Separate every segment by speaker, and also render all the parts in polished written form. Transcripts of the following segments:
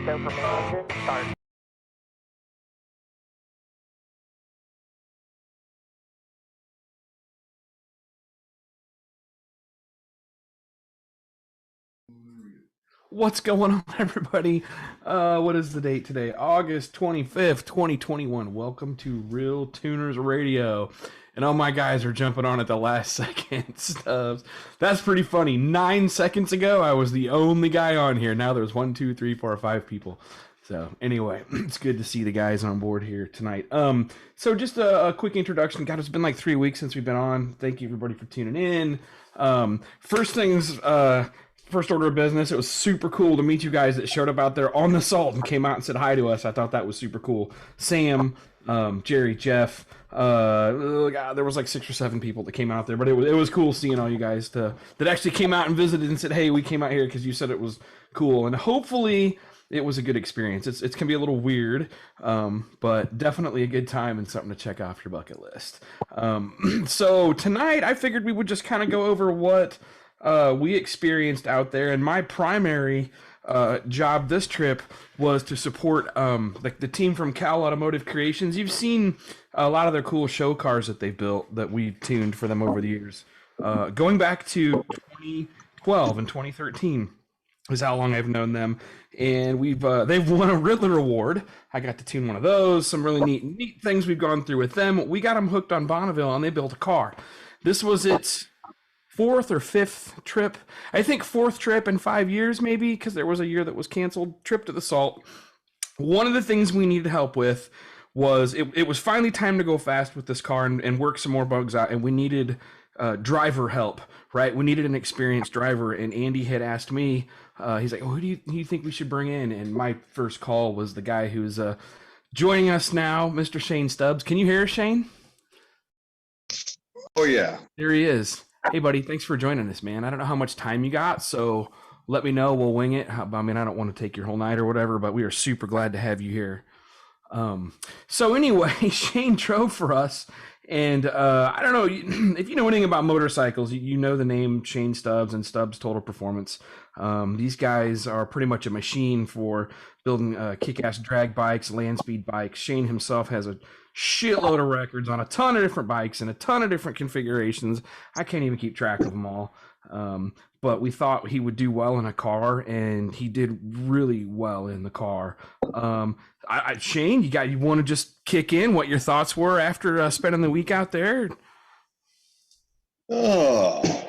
Speaker 1: Go for main engine, start.
Speaker 2: What's going on, everybody? What is the date today? August 25th, 2021. Welcome to RealTuners Radio. And all my guys are jumping on at the last second. Stubbs. That's pretty funny. 9 seconds ago, I was the only guy on here. Now there's 1, 2, 3, 4, 5 people. So anyway, it's good to see the guys on board here tonight. So just a quick introduction. God, it's been like 3 weeks since we've been on. Thank you, everybody, for tuning in. First order of business, it was super cool to meet you guys that showed up out there on the salt and came out and said hi to us. I thought that was super cool. Sam, Jerry, Jeff, there was like 6 or 7 people that came out there, but it was cool seeing all you guys that actually came out and visited and said, hey, we came out here because you said it was cool. And hopefully it was a good experience. It's going to be a little weird, but definitely a good time and something to check off your bucket list. So tonight I figured we would just kind of go over what we experienced out there, and my primary job this trip was to support the team from CAL Automotive Creations. You've seen a lot of their cool show cars that they've built that we've tuned for them over the years. Going back to 2012 and 2013 is how long I've known them, and they've won a Riddler Award. I got to tune one of those. Some really neat things we've gone through with them. We got them hooked on Bonneville, and they built a car. This was its 4th or 5th trip. I think 4th trip in 5 years, maybe, because there was a year that was canceled. Trip to the Salt. One of the things we needed help with was it was finally time to go fast with this car and work some more bugs out, and we needed driver help, right? We needed an experienced driver, and Andy had asked me, he's like, who do you think we should bring in? And my first call was the guy who's joining us now, Mr. Shane Stubbs. Can you hear us, Shane?
Speaker 3: Oh, yeah.
Speaker 2: There he is. Hey, buddy, thanks for joining us, man. I don't know how much time you got, so let me know. We'll wing it. I mean, I don't want to take your whole night or whatever, but we are super glad to have you here. So anyway, Shane drove for us, and I don't know if you know anything about motorcycles. You know the name Shane Stubbs and Stubbs Total Performance. These guys are pretty much a machine for building kick-ass drag bikes, land speed bikes. Shane himself has a shitload of records on a ton of different bikes and a ton of different configurations. I can't even keep track of them all. But we thought he would do well in a car, and he did really well in the car. Shane, you want to just kick in what your thoughts were after spending the week out there?
Speaker 3: Oh.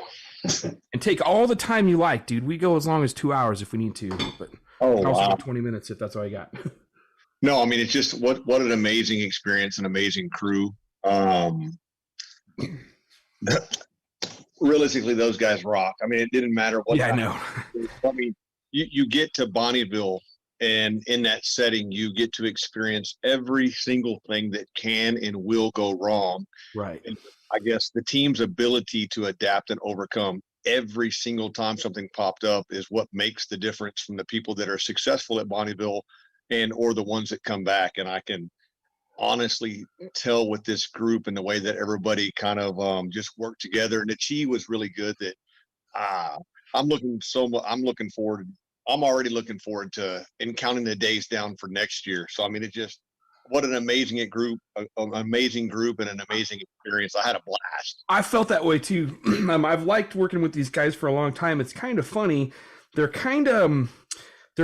Speaker 2: And take all the time you like, dude. We go as long as 2 hours if we need to, but also 20 minutes if that's all you got.
Speaker 3: No, I mean, it's just what an amazing experience, an amazing crew. Realistically, those guys rock. I mean, it didn't matter what.
Speaker 2: Yeah, I know.
Speaker 3: I mean, you get to Bonneville, and in that setting, you get to experience every single thing that can and will go wrong.
Speaker 2: Right.
Speaker 3: And I guess the team's ability to adapt and overcome every single time something popped up is what makes the difference from the people that are successful at Bonneville or the ones that come back. And I can honestly tell with this group and the way that everybody kind of just worked together. And the Chi was really good. That I'm already looking forward to and counting the days down for next year. So I mean, what an amazing group, an amazing group, and an amazing experience. I had a blast.
Speaker 2: I felt that way too. I've liked working with these guys for a long time. It's kind of funny. They're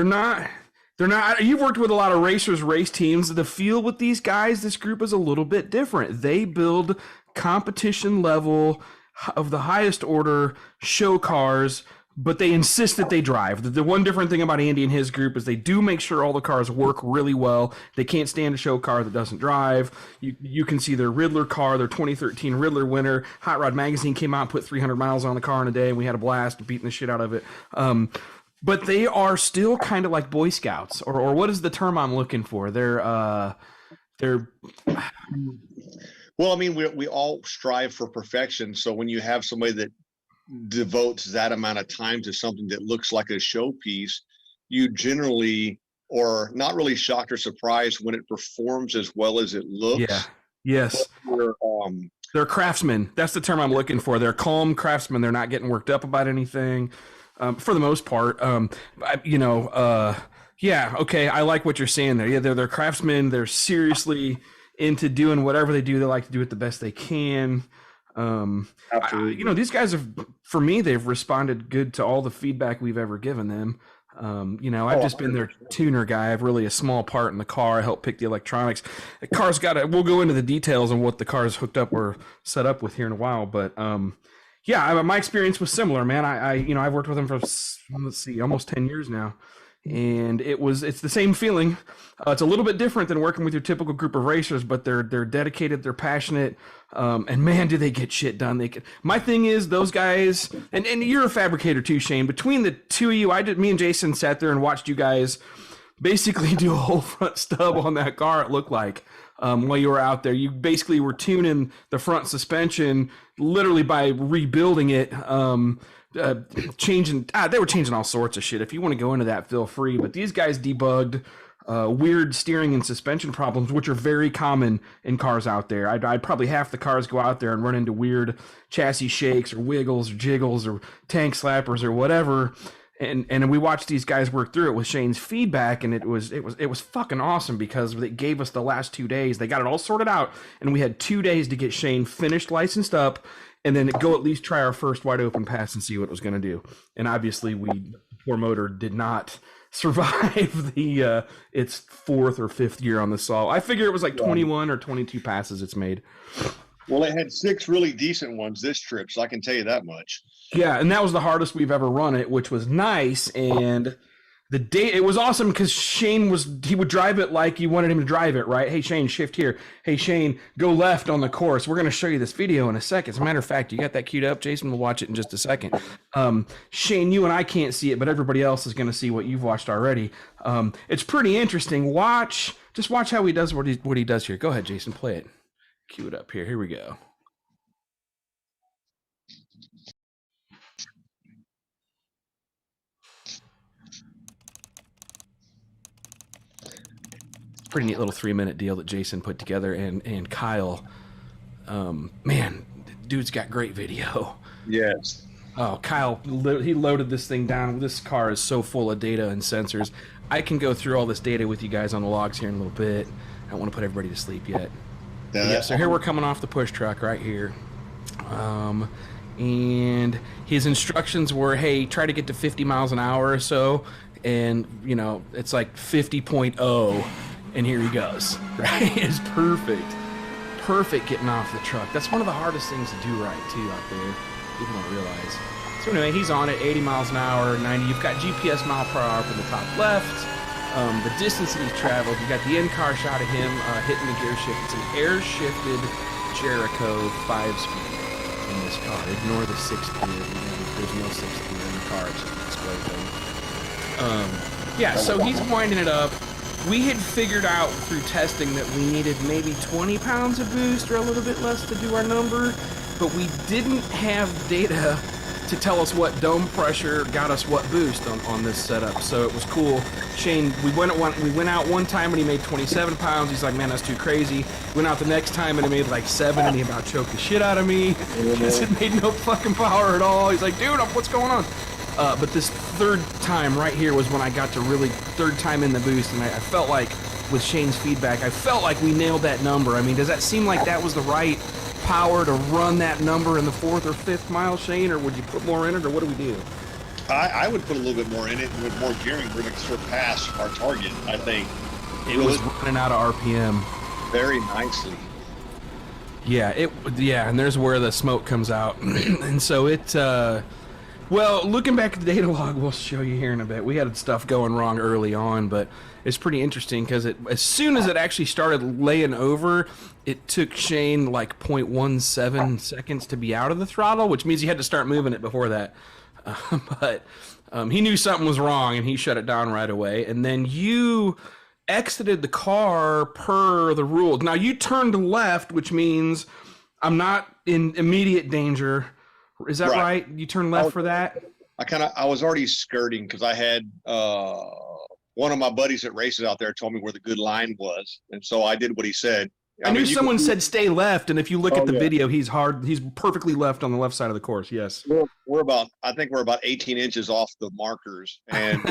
Speaker 2: not. You've worked with a lot of racers, race teams. The feel with these guys, this group is a little bit different. They build competition level of the highest order show cars, but they insist that they drive. The one different thing about Andy and his group is they do make sure all the cars work really well. They can't stand a show car that doesn't drive. You can see their Riddler car, their 2013 Riddler winner. Hot Rod Magazine came out and put 300 miles on the car in a day, and we had a blast beating the shit out of it. But they are still kind of like Boy Scouts, or what is the term I'm looking for? They're
Speaker 3: Well, I mean, we all strive for perfection. So when you have somebody that devotes that amount of time to something that looks like a showpiece, you generally are not really shocked or surprised when it performs as well as it looks.
Speaker 2: Yeah. Yes. They're craftsmen. That's the term I'm looking for. They're calm craftsmen. They're not getting worked up about anything. For the most part, Yeah, okay, I like what you're saying there. Yeah, they're craftsmen. They're seriously into doing whatever they do. They like to do it the best they can.
Speaker 3: Absolutely.
Speaker 2: These guys have, for me, they've responded good to all the feedback we've ever given them. I've
Speaker 3: Oh,
Speaker 2: just been their tuner guy. I have really a small part in the car. I help pick the electronics. The car's got it. We'll go into the details on what the car's hooked up or set up with here in a while, but my experience was similar, man. I've worked with them for almost 10 years now, and it's the same feeling. It's a little bit different than working with your typical group of racers, but they're dedicated, they're passionate, and man, do they get shit done. My thing is those guys, and you're a fabricator too, Shane. Between the two of you, me and Jason sat there and watched you guys basically do a whole front stub on that car. It looked like. While you were out there, you basically were tuning the front suspension literally by rebuilding it, they were changing all sorts of shit. If you want to go into that, feel free. But these guys debugged weird steering and suspension problems, which are very common in cars out there. I'd probably half the cars go out there and run into weird chassis shakes or wiggles or jiggles or tank slappers or whatever. And we watched these guys work through it with Shane's feedback, and it was fucking awesome because it gave us the last 2 days. They got it all sorted out, and we had 2 days to get Shane finished, licensed up, and then go at least try our first wide open pass and see what it was going to do. And obviously, the poor motor did not survive its fourth or fifth year on the saw. I figure it was like 21 or 22 passes it's made.
Speaker 3: Well, it had 6 really decent ones this trip, so I can tell you that much.
Speaker 2: Yeah, and that was the hardest we've ever run it, which was nice. And it was awesome because Shane would drive it like you wanted him to drive it, right? Hey, Shane, shift here. Hey, Shane, go left on the course. We're going to show you this video in a second. As a matter of fact, you got that queued up? Jason will watch it in just a second. Shane, you and I can't see it, but everybody else is going to see what you've watched already. It's pretty interesting. Just watch how he does what he does here. Go ahead, Jason, play it. Cue it up here. Here we go. Pretty neat little 3-minute deal that Jason put together, and Kyle, man, dude's got great video.
Speaker 3: Yes.
Speaker 2: Oh, Kyle, he loaded this thing down. This car is so full of data and sensors. I can go through all this data with you guys on the logs here in a little bit. I don't want to put everybody to sleep yet. Yeah, so here we're coming off the push truck right here. And his instructions were, hey, try to get to 50 miles an hour or so. And, it's like 50.0. And here he goes, right? It's perfect. Perfect getting off the truck. That's one of the hardest things to do right, too, out there. People don't realize. So anyway, he's on it, 80 miles an hour, 90. You've got GPS mile per hour from the top left. The distance that he's traveled. You got the in-car shot of him hitting the gear shift. It's an air-shifted Jericho 5-speed in this car. Ignore the 6th gear. There's no 6th gear in the car. It's just a display thing. So he's winding it up. We had figured out through testing that we needed maybe 20 pounds of boost or a little bit less to do our number, but we didn't have data to tell us what dome pressure got us what boost on this setup. So it was cool. Shane, we went out one time and he made 27 pounds. He's like, man, that's too crazy. Went out the next time and he made like 7 and he about choked the shit out of me because it made no fucking power at all. He's like, dude, what's going on? But this third time right here was when I got to really third time in the boost, and I felt like with Shane's feedback, I felt like we nailed that number. I mean, does that seem like that was the right power to run that number in the 4th or 5th mile, Shane, or would you put more in it, or what do we do?
Speaker 3: I would put a little bit more in it, and with more gearing, we're going to surpass our target, I think.
Speaker 2: It was running out of RPM.
Speaker 3: Very nicely.
Speaker 2: Yeah, and there's where the smoke comes out. And so well, looking back at the data log, we'll show you here in a bit. We had stuff going wrong early on, but it's pretty interesting because as soon as it actually started laying over, it took Shane like 0.17 seconds to be out of the throttle, which means he had to start moving it before that. But he knew something was wrong, and he shut it down right away. And then you exited the car per the rules. Now, you turned left, which means I'm not in immediate danger. Is that right? You turn left for that?
Speaker 3: I was already skirting because I had one of my buddies that races out there told me where the good line was, and so I did what he said.
Speaker 2: I knew someone said stay left, and if you look at the video, he's perfectly left on the left side of the course. Yes,
Speaker 3: I think we're about 18 inches off the markers, and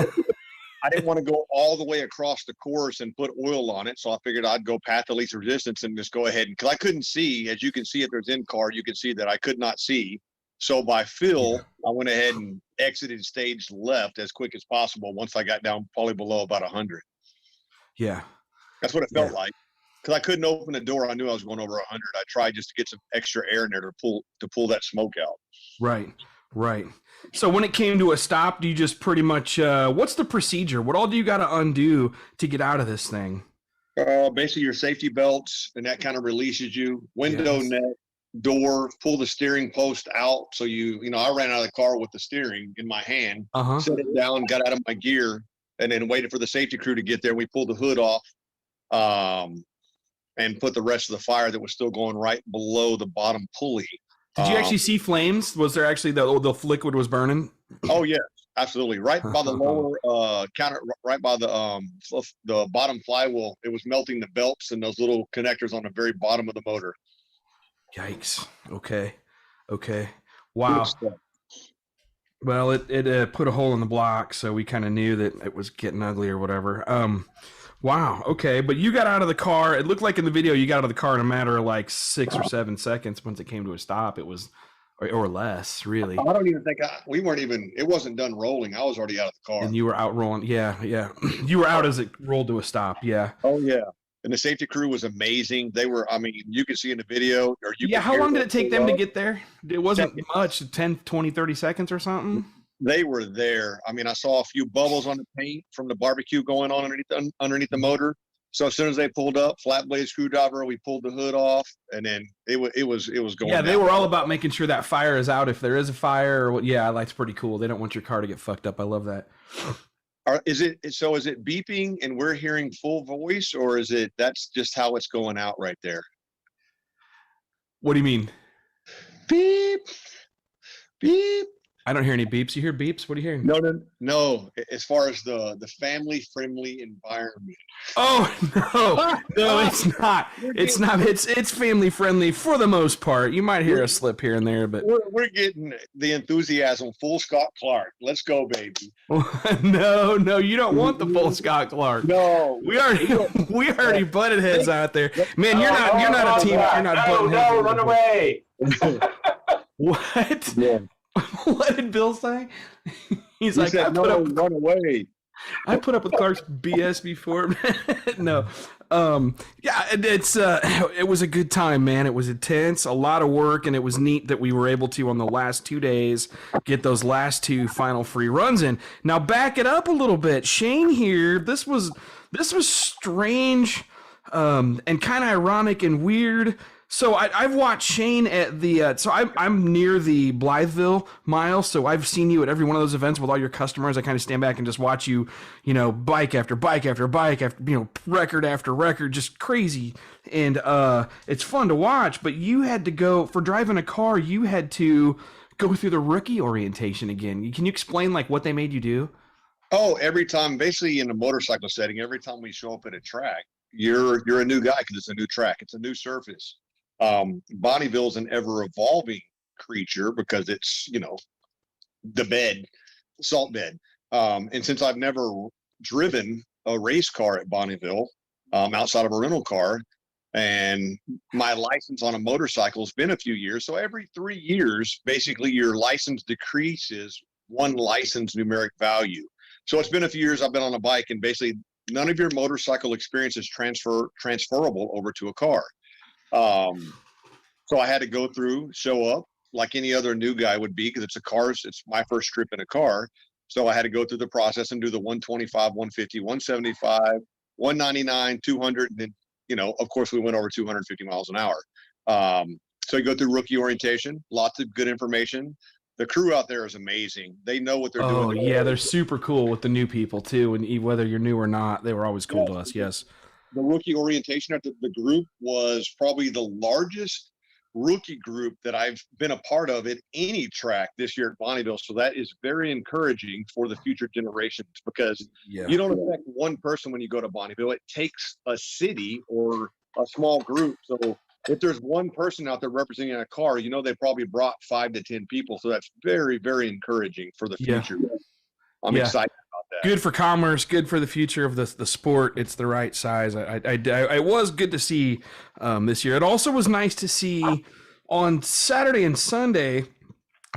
Speaker 3: I didn't want to go all the way across the course and put oil on it. So I figured I'd go path of least resistance and just go ahead. And because I couldn't see, as you can see, if there's in car, you can see that I could not see. So by feel, I went ahead and exited stage left as quick as possible once I got down probably below about 100.
Speaker 2: Yeah.
Speaker 3: That's what it felt like. Because I couldn't open the door. I knew I was going over 100. I tried just to get some extra air in there to pull that smoke out.
Speaker 2: Right. Right. So when it came to a stop, do you just pretty much, what's the procedure? What all do you got to undo to get out of this thing?
Speaker 3: Basically your safety belts, and that kind of releases you. Window net, door, pull the steering post out. So I ran out of the car with the steering in my hand, set it down, got out of my gear, and then waited for the safety crew to get there. We pulled the hood off, and put the rest of the fire that was still going right below the bottom pulley.
Speaker 2: Did you actually see flames? Was there actually the liquid was burning?
Speaker 3: Oh yeah, absolutely. Right by the lower counter, right by the bottom flywheel, it was melting the belts and those little connectors on the very bottom of the motor.
Speaker 2: Yikes. Okay. Wow. Well, it put a hole in the block, so we kind of knew that it was getting ugly or whatever. Wow. Okay. But you got out of the car. It looked like in the video you got out of the car in a matter of like 6 or 7 seconds once it came to a stop. It was, or less, really.
Speaker 3: I don't even think it wasn't done rolling. I was already out of the car.
Speaker 2: And you were out rolling. Yeah. You were out as it rolled to a stop. Yeah.
Speaker 3: Oh, yeah. And the safety crew was amazing. They were, you can see in the video.
Speaker 2: How long did it take them to get there? It wasn't much, 10, 20, 30 seconds or something?
Speaker 3: They were there. I saw a few bubbles on the paint from the barbecue going on underneath the motor. So as soon as they pulled up, flat blade screwdriver, we pulled the hood off, and then it was going.
Speaker 2: Yeah, they were all about making sure that fire is out if there is a fire. Or that's pretty cool. They don't want your car to get fucked up. I love that.
Speaker 3: Is it beeping and we're hearing full voice, or is it that's just how it's going out right there?
Speaker 2: What do you mean?
Speaker 3: Beep, beep.
Speaker 2: I don't hear any beeps. You hear beeps? What are you hearing?
Speaker 3: No. As far as the family-friendly environment.
Speaker 2: Oh no, it's not. It's not. It's family-friendly for the most part. You might hear a slip here and there, but
Speaker 3: we're getting the enthusiasm. Full Scott Clark. Let's go, baby.
Speaker 2: No, you don't want the full Scott Clark.
Speaker 3: No,
Speaker 2: we already butted heads out there. Man, you're not a team. You're not butting heads.
Speaker 1: No, run away.
Speaker 2: What?
Speaker 3: Yeah.
Speaker 2: What did Bill say? He's
Speaker 3: he
Speaker 2: like,
Speaker 3: said, run away.
Speaker 2: I put up with Clark's BS before. No. It was a good time, man. It was intense, a lot of work, and it was neat that we were able to, on the last 2 days, get those last 2 final free runs in. Now, back it up a little bit. Shane here, this was strange, and kind of ironic and weird. So I've watched Shane at the, so I'm near the Blytheville mile. So I've seen you at every one of those events with all your customers. I kind of stand back and just watch you, bike after bike after bike after, record after record, just crazy. And it's fun to watch, but you had to go, for driving a car, you had to go through the rookie orientation again. Can you explain what they made you do?
Speaker 3: Oh, every time, basically in a motorcycle setting, every time we show up at a track, you're a new guy because it's a new track. It's a new surface. Bonneville's an ever evolving creature because it's, the salt bed. And since I've never driven a race car at Bonneville, outside of a rental car, and my license on a motorcycle has been a few years. So every 3 years, basically your license decreases 1 license numeric value. So it's been a few years I've been on a bike, and basically none of your motorcycle experience is transferable over to a car. So I had to go through, show up like any other new guy would be, because it's my first trip in a car. So I had to go through the process and do the 125, 150, 175, 199, 200. And then, of course we went over 250 miles an hour. So you go through rookie orientation, lots of good information. The crew out there is amazing. They know what they're doing.
Speaker 2: Oh yeah. They're super cool with the new people too. And whether you're new or not, they were always cool to us. Yes.
Speaker 3: The rookie orientation at the group was probably the largest rookie group that I've been a part of at any track this year at Bonneville. So that is very encouraging for the future generations, because you don't affect one person when you go to Bonneville. It takes a city or a small group. So if there's one person out there representing a car, they probably brought 5 to 10 people. So that's very, very encouraging for the future. I'm excited about that.
Speaker 2: Good for commerce, good for the future of the sport. It's the right size. It was good to see this year. It also was nice to see on Saturday and Sunday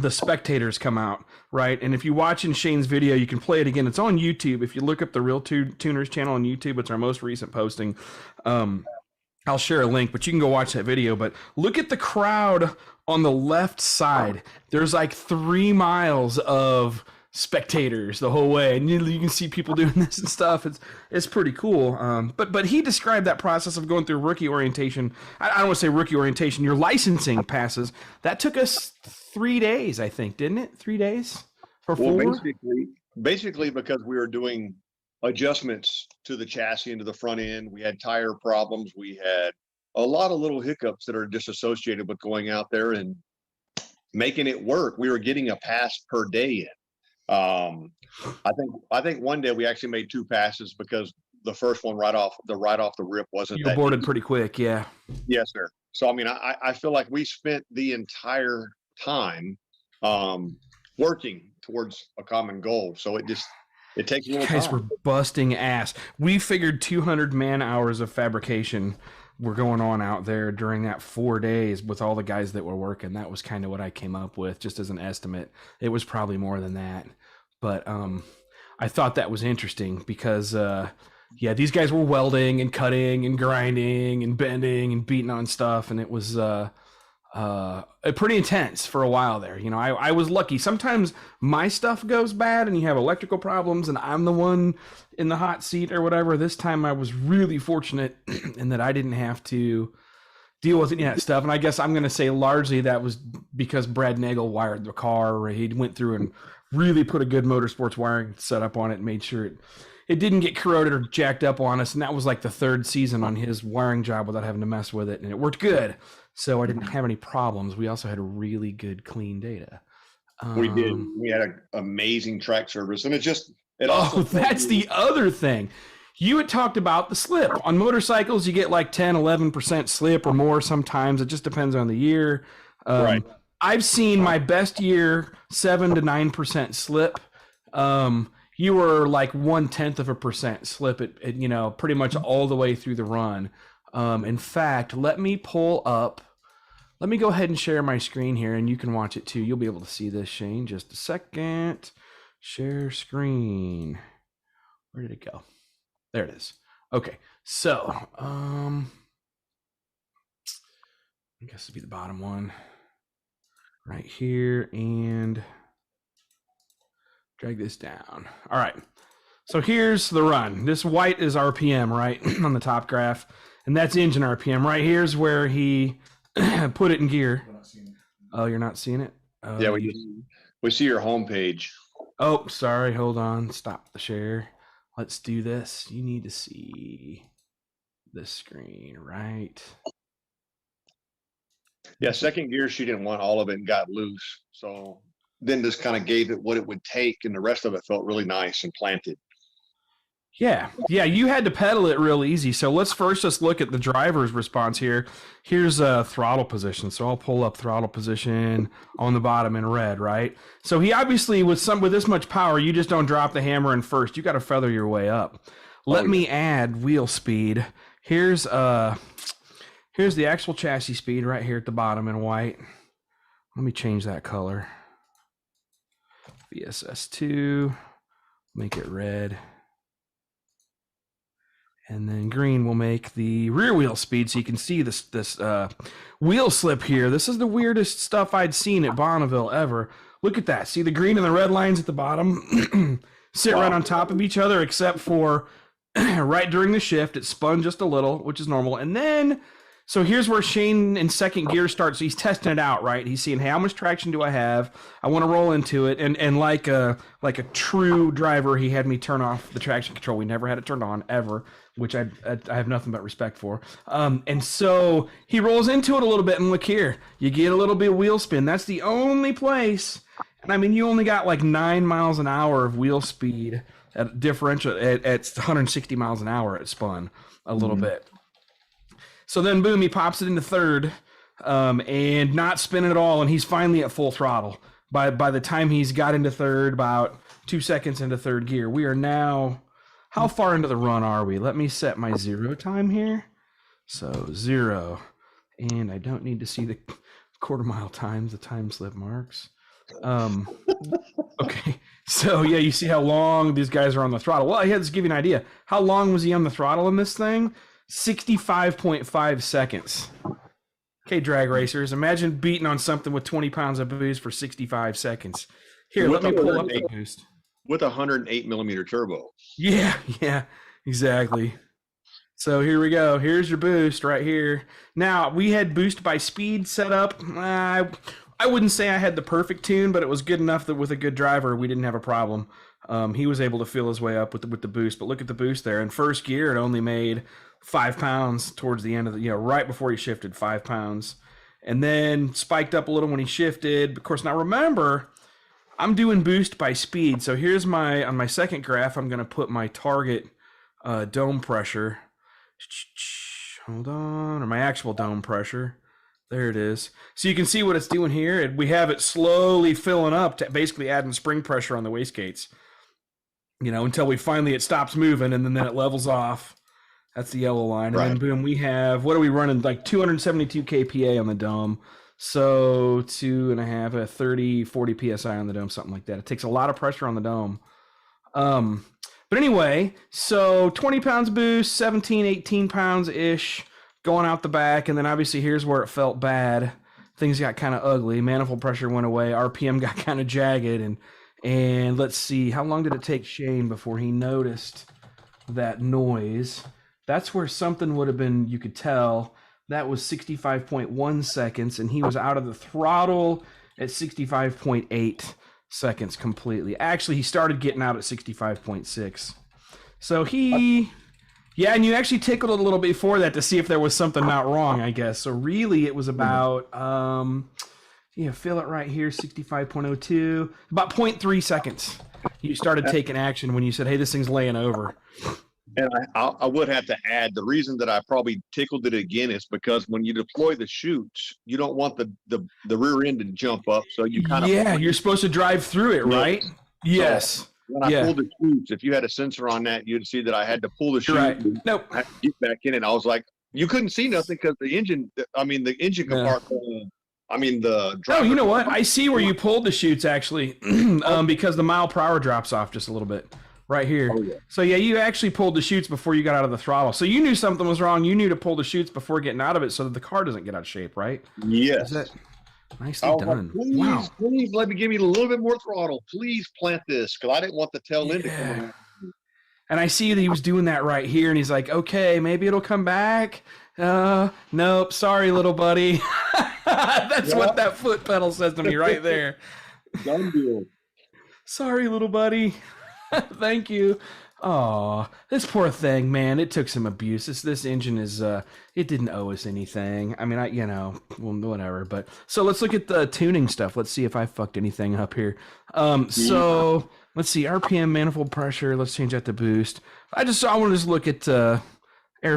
Speaker 2: the spectators come out, right? And if you watch in Shane's video, you can play it again. It's on YouTube. If you look up the RealTuners channel on YouTube, it's our most recent posting. I'll share a link, but you can go watch that video. But look at the crowd on the left side. There's like 3 miles of spectators the whole way, and you can see people doing this and stuff. It's pretty cool. But he described that process of going through rookie orientation. I don't want to say rookie orientation. Your licensing passes that took us 3 days, I think, didn't it? 3 days or 4?
Speaker 3: Well, basically because we were doing adjustments to the chassis and to the front end. We had tire problems. We had a lot of little hiccups that are disassociated with going out there and making it work. We were getting a pass per day in. I think one day we actually made 2 passes because the first one right off the rip wasn't.
Speaker 2: You aborted pretty quick, yeah.
Speaker 3: Yes, sir. So I mean, I feel like we spent the entire time working towards a common goal. So it takes a little time.
Speaker 2: Guys were busting ass. We figured 200 man hours of fabrication were going on out there during that 4 days with all the guys that were working. That was kind of what I came up with, just as an estimate. It was probably more than that. But I thought that was interesting because, these guys were welding and cutting and grinding and bending and beating on stuff. And it was pretty intense for a while there. You know, I was lucky. Sometimes my stuff goes bad and you have electrical problems and I'm the one in the hot seat or whatever. This time I was really fortunate in that I didn't have to deal with any of that stuff. And I guess I'm going to say largely that was because Brad Nagel wired the car, or he went through and really put a good motorsports wiring setup on it and made sure it didn't get corroded or jacked up on us. And that was like the 3rd season on his wiring job without having to mess with it. And it worked good. So I didn't have any problems. We also had really good, clean data.
Speaker 3: We did. We had an amazing track service. And
Speaker 2: that's the other thing. You had talked about the slip. On motorcycles, you get like 10, 11% slip or more sometimes. It just depends on the year.
Speaker 3: Right.
Speaker 2: I've seen my best year 7 to 9% slip. You were like 0.1% slip at pretty much all the way through the run. In fact, let me go ahead and share my screen here and you can watch it too. You'll be able to see this, Shane. Just a second. Share screen. Where did it go? There it is. Okay. So, I guess it'll be the bottom one right here and drag this down. All right. So here's the run. This white is RPM, right, on the top graph. And that's engine RPM. Right here's where he put it in gear. Oh, you're not seeing it?
Speaker 3: Yeah, we see your homepage.
Speaker 2: Oh, sorry. Hold on. Stop the share. Let's do this. You need to see this screen, right?
Speaker 3: Yeah, second gear, she didn't want all of it and got loose. So then just kind of gave it what it would take, and the rest of it felt really nice and planted.
Speaker 2: Yeah, you had to pedal it real easy. So let's first just look at the driver's response here. Here's a throttle position. So I'll pull up throttle position on the bottom in red, right? So he obviously, with this much power, you just don't drop the hammer in first. You got to feather your way up. Let me add wheel speed. Here's the actual chassis speed right here at the bottom in white. Let me change that color. VSS2, make it red. And then green will make the rear wheel speed, so you can see this wheel slip here. This is the weirdest stuff I'd seen at Bonneville ever. Look at that. See the green and the red lines at the bottom sit right on top of each other, except for right during the shift, it spun just a little, which is normal. And then, so here's where Shane in second gear starts. He's testing it out, right? He's seeing, hey, how much traction do I have? I want to roll into it. And like a true driver, he had me turn off the traction control. We never had it turned on, ever, which I have nothing but respect for. And so he rolls into it a little bit, and look here. You get a little bit of wheel spin. That's the only place. And I mean, you only got like 9 miles an hour of wheel speed at differential at 160 miles an hour. It spun a little bit. So then, boom, he pops it into third, and not spinning at all, and he's finally at full throttle. By the time he's got into third, about 2 seconds into third gear. We are now, how far into the run are we? Let me set my 0 time here. So 0, and I don't need to see the quarter mile times, the time slip marks. Okay, so yeah, you see how long these guys are on the throttle. Well, I had to give you an idea. How long was he on the throttle in this thing? 65.5 seconds. Okay, drag racers, imagine beating on something with 20 pounds of boost for 65 seconds. Here, let me pull up the boost.
Speaker 3: With a 108 millimeter turbo.
Speaker 2: Yeah, exactly. So here we go. Here's your boost right here. Now, we had boost by speed set up. I wouldn't say I had the perfect tune, but it was good enough that with a good driver, we didn't have a problem. He was able to feel his way up with the boost. But look at the boost there. In first gear, it only made 5 pounds towards the end of the, right before he shifted, 5 pounds. And then spiked up a little when he shifted. Of course, now remember, I'm doing boost by speed. So here's on my second graph, I'm going to put my target dome pressure. Hold on, or my actual dome pressure. There it is. So you can see what it's doing here. We have it slowly filling up, to basically adding spring pressure on the wastegates. Until it stops moving, and then it levels off. That's the yellow line. And then boom, we have, what are we running? Like 272 kPa on the dome. So 2.5, 30, 40 PSI on the dome, something like that. It takes a lot of pressure on the dome. But anyway, so 20 pounds boost, 17, 18 pounds-ish going out the back. And then obviously here's where it felt bad. Things got kind of ugly. Manifold pressure went away. RPM got kind of jagged. And let's see, how long did it take Shane before he noticed that noise? That's where something would have been, you could tell. That was 65.1 seconds, and he was out of the throttle at 65.8 seconds completely. Actually, he started getting out at 65.6. So and you actually tickled it a little before that to see if there was something not wrong, I guess. So really, it was about, feel it right here, 65.02, about 0.3 seconds. You started taking action when you said, hey, this thing's laying over.
Speaker 3: And I would have to add, the reason that I probably tickled it again is because when you deploy the chutes, you don't want the rear end to jump up. So you kind of... Yeah,
Speaker 2: you're supposed to drive through it, right? Yes.
Speaker 3: So when I pulled the chutes, if you had a sensor on that, you'd see that I had to pull the chute.
Speaker 2: Right. Nope.
Speaker 3: I had to get back in, and I was like, you couldn't see nothing because the engine compartment... the driver... Oh,
Speaker 2: you know what? I see where you pulled the chutes, actually, because the mile per hour drops off just a little bit. Right here. Oh, yeah. So yeah, you actually pulled the chutes before you got out of the throttle. So you knew something was wrong. You knew to pull the chutes before getting out of it so that the car doesn't get out of shape, right?
Speaker 3: Yes.
Speaker 2: Nicely done.
Speaker 3: Please let me give you a little bit more throttle. Please plant this, because I didn't want the tail end to come out.
Speaker 2: And I see that he was doing that right here, and he's like, okay, maybe it'll come back. Nope, sorry, little buddy. That's what that foot pedal says to me right there.
Speaker 3: Done deal.
Speaker 2: Sorry, little buddy. Thank you. Oh, this poor thing, man. It took some abuse. This engine is, it didn't owe us anything. I mean, whatever. But so let's look at the tuning stuff. Let's see if I fucked anything up here. So let's see, RPM, manifold pressure. Let's change that to boost. I want to look at air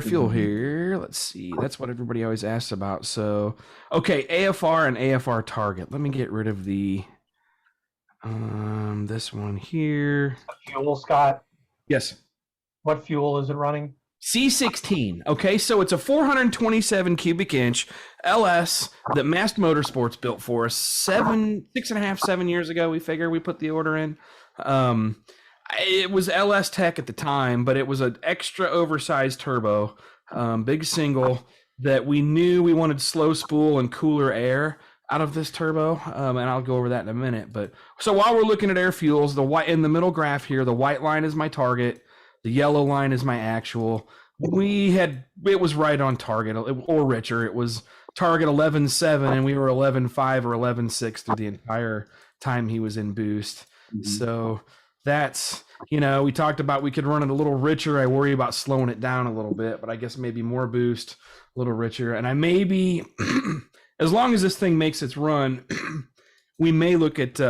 Speaker 2: fuel here. Let's see. That's what everybody always asks about. So, okay, AFR and AFR target. Let me get rid of this one here.
Speaker 1: Fuel, Scott?
Speaker 2: Yes.
Speaker 1: What fuel is it running?
Speaker 2: C16. Okay, so it's a 427 cubic inch LS that Mast Motorsports built for us 6.5, 7 years ago. We put the order in. It was LS Tech at the time, but it was an extra oversized turbo, big single that we knew we wanted slow spool and cooler air out of this turbo, and I'll go over that in a minute. But so while we're looking at air fuels, the white in the middle graph here, the white line is my target, the yellow line is my actual. It was right on target or richer. It was target 11.7, and we were 11.5 or 11.6 through the entire time he was in boost. Mm-hmm. So that's, we talked about we could run it a little richer. I worry about slowing it down a little bit, but I guess maybe more boost, a little richer, and I maybe. As long as this thing makes its run, we may look at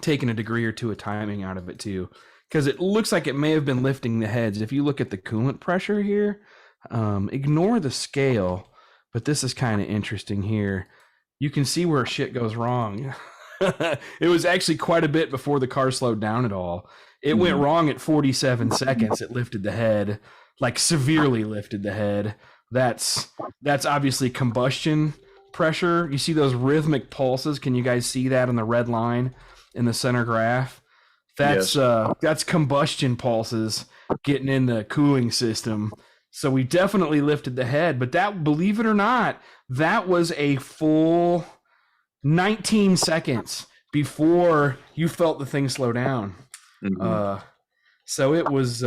Speaker 2: taking a degree or two of timing out of it too, because it looks like it may have been lifting the heads. If you look at the coolant pressure here, ignore the scale, but this is kind of interesting here. You can see where shit goes wrong. It was actually quite a bit before the car slowed down at all. It went wrong at 47 seconds. It lifted the head, like severely lifted the head. That's obviously combustion pressure. You see those rhythmic pulses? Can you guys see that on the red line in the center graph? That's combustion pulses getting in the cooling system. So we definitely lifted the head, but that, believe it or not, that was a full 19 seconds before you felt the thing slow down. So it was,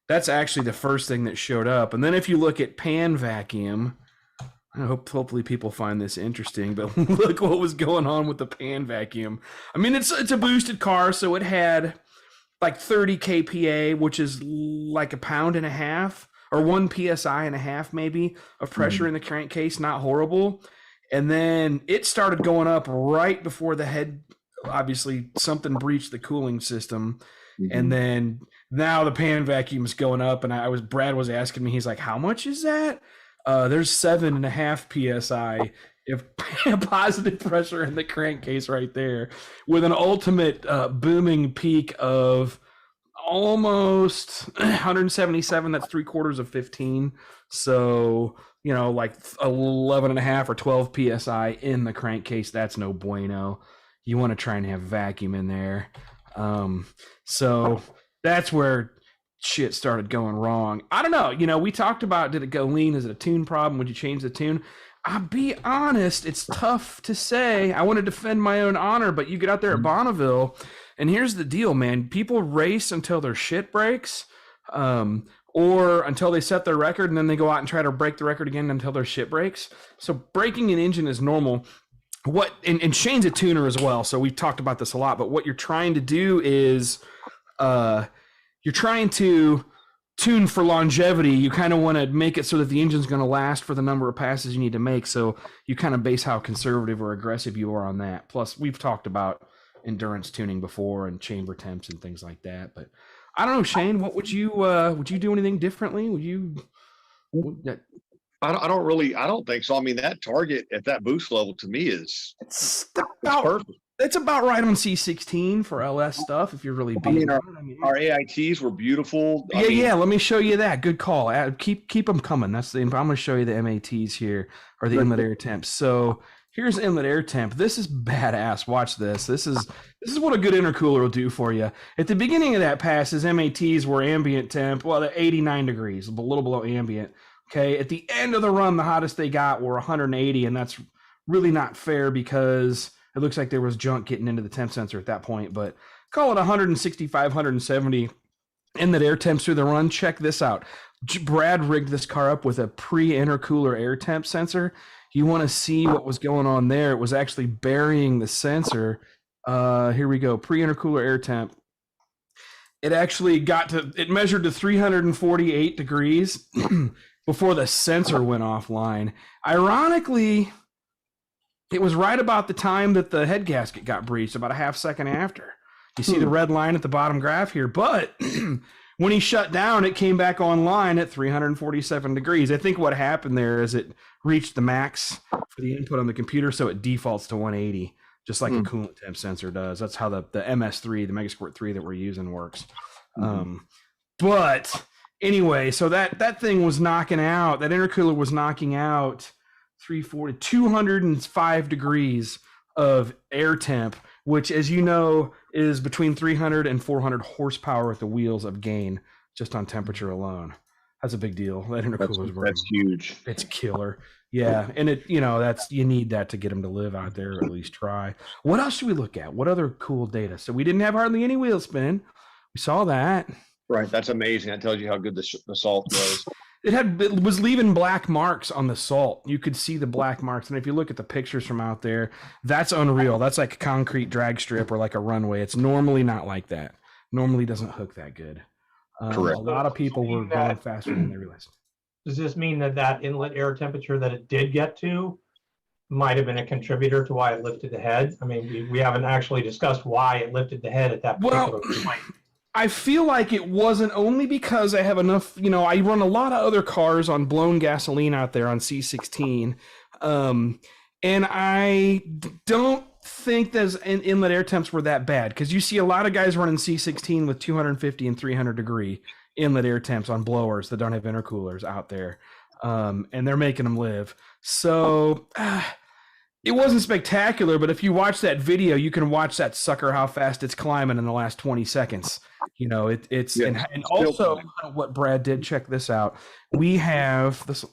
Speaker 2: that's actually the first thing that showed up. And then if you look at pan vacuum, hopefully people find this interesting, but look what was going on with the pan vacuum. I mean, it's a boosted car, so it had like 30 kPa, which is like 1.5 pounds or 1 psi and a half maybe of pressure in the crankcase. Not horrible. And then it started going up right before the head. Obviously, something breached the cooling system. And then now the pan vacuum is going up, and Brad was asking me, he's like, how much is that? There's 7.5 psi of positive pressure in the crankcase right there, with an ultimate booming peak of almost 177. That's 3/4 of 15. So, like 11.5 or 12 psi in the crankcase. That's no bueno. You want to try and have vacuum in there. So that's where shit started going wrong. I don't know. We talked about, did it go lean? Is it a tune problem? Would you change the tune? I'll be honest, it's tough to say. I want to defend my own honor, but you get out there at Bonneville, and here's the deal, man. People race until their shit breaks, or until they set their record, and then they go out and try to break the record again until their shit breaks. So breaking an engine is normal. And Shane's a tuner as well, so we've talked about this a lot, but what you're trying to do is you're trying to tune for longevity. You kind of want to make it so that the engine's going to last for the number of passes you need to make, so you kind of base how conservative or aggressive you are on that. Plus, we've talked about endurance tuning before and chamber temps and things like that, but I don't know, Shane, what would you do anything differently?
Speaker 3: I don't think so. I mean, that target at that boost level to me is perfect.
Speaker 2: It's about right on C16 for LS stuff. If you're really beating,
Speaker 3: our AITs were beautiful.
Speaker 2: Yeah. Let me show you that. Good call. Keep them coming. I'm going to show you the MATs here, or the inlet air temps. So here's inlet air temp. This is badass. Watch this. This is what a good intercooler will do for you. At the beginning of that pass, his MATs were ambient temp. Well, they're 89 degrees, a little below ambient. Okay, at the end of the run, the hottest they got were 180, and that's really not fair because it looks like there was junk getting into the temp sensor at that point. But call it 165, 170 inlet air temps through the run. Check this out. Brad rigged this car up with a pre-intercooler air temp sensor. You want to see what was going on there. It was actually burying the sensor. Here we go, pre-intercooler air temp. It actually it measured to 348 degrees before the sensor went offline. Ironically, it was right about the time that the head gasket got breached, about a half second after. You see the red line at the bottom graph here, but when he shut down, it came back online at 347 degrees. I think what happened there is it reached the max for the input on the computer, so it defaults to 180, just like a coolant temp sensor does. That's how the MS3, the Megasquirt 3 that we're using works. But anyway, so that thing was knocking out, that intercooler was knocking out 205 degrees of air temp, which, as you know, is between 300 and 400 horsepower at the wheels of gain just on temperature alone. That's a big deal. That intercooler is
Speaker 3: that's huge.
Speaker 2: It's killer. Yeah, and you need that to get them to live out there, or at least try. What else should we look at? What other cool data? So we didn't have hardly any wheel spin. We saw that.
Speaker 3: Right, that's amazing. That tells you how good the salt was.
Speaker 2: It was leaving black marks on the salt. You could see the black marks, and if you look at the pictures from out there, that's unreal. That's like a concrete drag strip or like a runway. It's normally not like that. Normally doesn't hook that good.
Speaker 3: Correct.
Speaker 2: A lot of people were going faster than they realized.
Speaker 1: Does this mean that inlet air temperature that it did get to might have been a contributor to why it lifted the head? I mean, we haven't actually discussed why it lifted the head at that particular point.
Speaker 2: I feel like it wasn't, only because I have enough, I run a lot of other cars on blown gasoline out there on C16. And I don't think those inlet air temps were that bad, because you see a lot of guys running C16 with 250 and 300 degree inlet air temps on blowers that don't have intercoolers out there. And they're making them live. So it wasn't spectacular, but if you watch that video, you can watch that sucker, how fast it's climbing in the last 20 seconds. You know, it's and also what Brad did, check this out. We have this,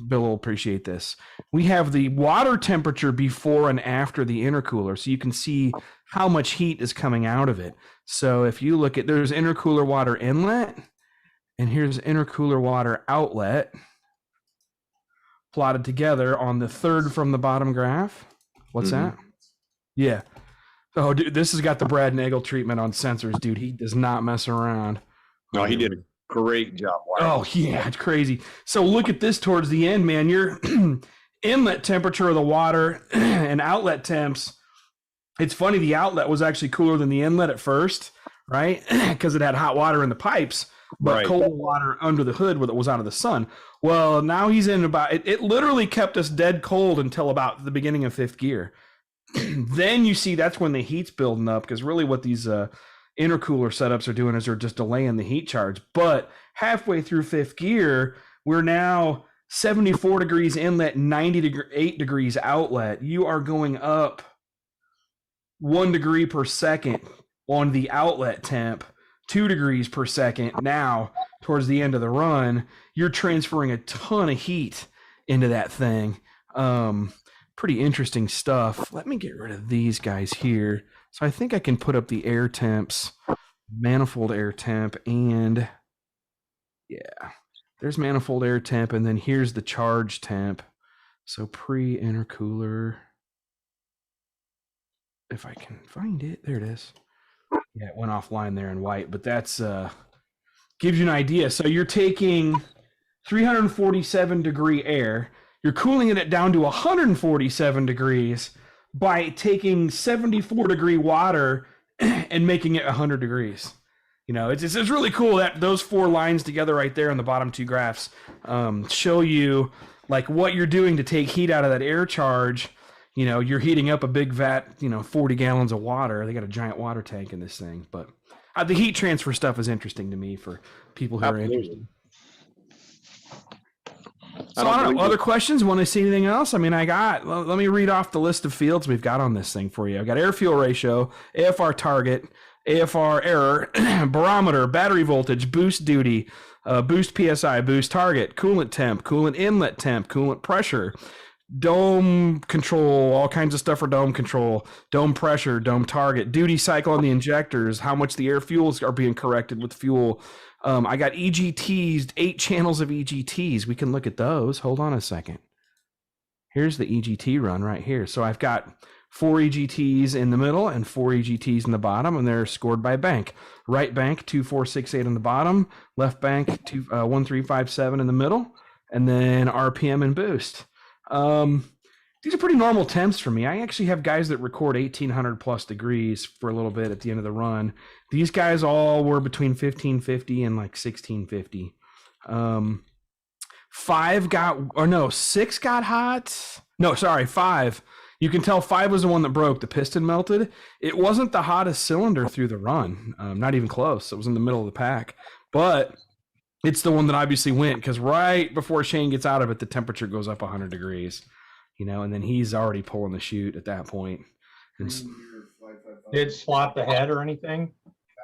Speaker 2: Bill will appreciate this. We have the water temperature before and after the intercooler, so you can see how much heat is coming out of it. So if you look at, there's intercooler water inlet, and here's intercooler water outlet, plotted together on the third from the bottom graph. What's that? Yeah. Oh, dude, this has got the Brad Nagel treatment on sensors, dude. He does not mess around.
Speaker 3: No, he did a great job.
Speaker 2: Oh, yeah, it's crazy. So look at this towards the end, man. Your inlet temperature of the water and outlet temps. It's funny, the outlet was actually cooler than the inlet at first, right? Because it had hot water in the pipes, but cold water under the hood that was out of the sun. Well, now he's in about, it literally kept us dead cold until about the beginning of fifth gear. Then you see that's when the heat's building up, because really what these intercooler setups are doing is they're just delaying the heat charge. But halfway through fifth gear, we're now 74 degrees inlet, 98 degrees outlet. You are going up 1 degree per second on the outlet temp, 2 degrees per second. Now, towards the end of the run, you're transferring a ton of heat into that thing. Pretty interesting stuff. Let me get rid of these guys here. So I think I can put up the air temps, manifold air temp, and yeah, there's manifold air temp, and then here's the charge temp. So pre-intercooler, if I can find it, there it is. Yeah, it went offline there in white, but that's gives you an idea. So you're taking 347 degree air, you're cooling it down to 147 degrees by taking 74 degree water and making it 100 degrees. You know, it's really cool that those four lines together right there in the bottom two graphs show you like what you're doing to take heat out of that air charge. You know, you're heating up a big vat, 40 gallons of water. They got a giant water tank in this thing. But the heat transfer stuff is interesting to me for people who are interested. So I don't know. Other questions? Want to see anything else? I mean, let me read off the list of fields we've got on this thing for you. I've got air fuel ratio, AFR target, AFR error, barometer, battery voltage, boost duty, boost PSI, boost target, coolant temp, coolant inlet temp, coolant pressure, dome control, all kinds of stuff for dome control, dome pressure, dome target, duty cycle on the injectors, how much the air fuels are being corrected with fuel. I got EGTs, 8 channels of EGTs. We can look at those. Hold on a second. Here's the EGT run right here. So I've got 4 EGTs in the middle and 4 EGTs in the bottom, and they're scored by bank. Right bank, 2468 on the bottom. Left bank, 1357 in the middle. And then RPM and boost. These are pretty normal temps for me. I actually have guys that record 1800 plus degrees for a little bit at the end of the run. These guys all were between 1550 and like 1650. 6 got hot. No, sorry, 5. You can tell 5 was the one that broke. The piston melted. It wasn't the hottest cylinder through the run. Not even close. It was in the middle of the pack. But it's the one that obviously went, because right before Shane gets out of it, the temperature goes up 100 degrees. And then he's already pulling the chute at that point.
Speaker 1: Did slot the head or anything?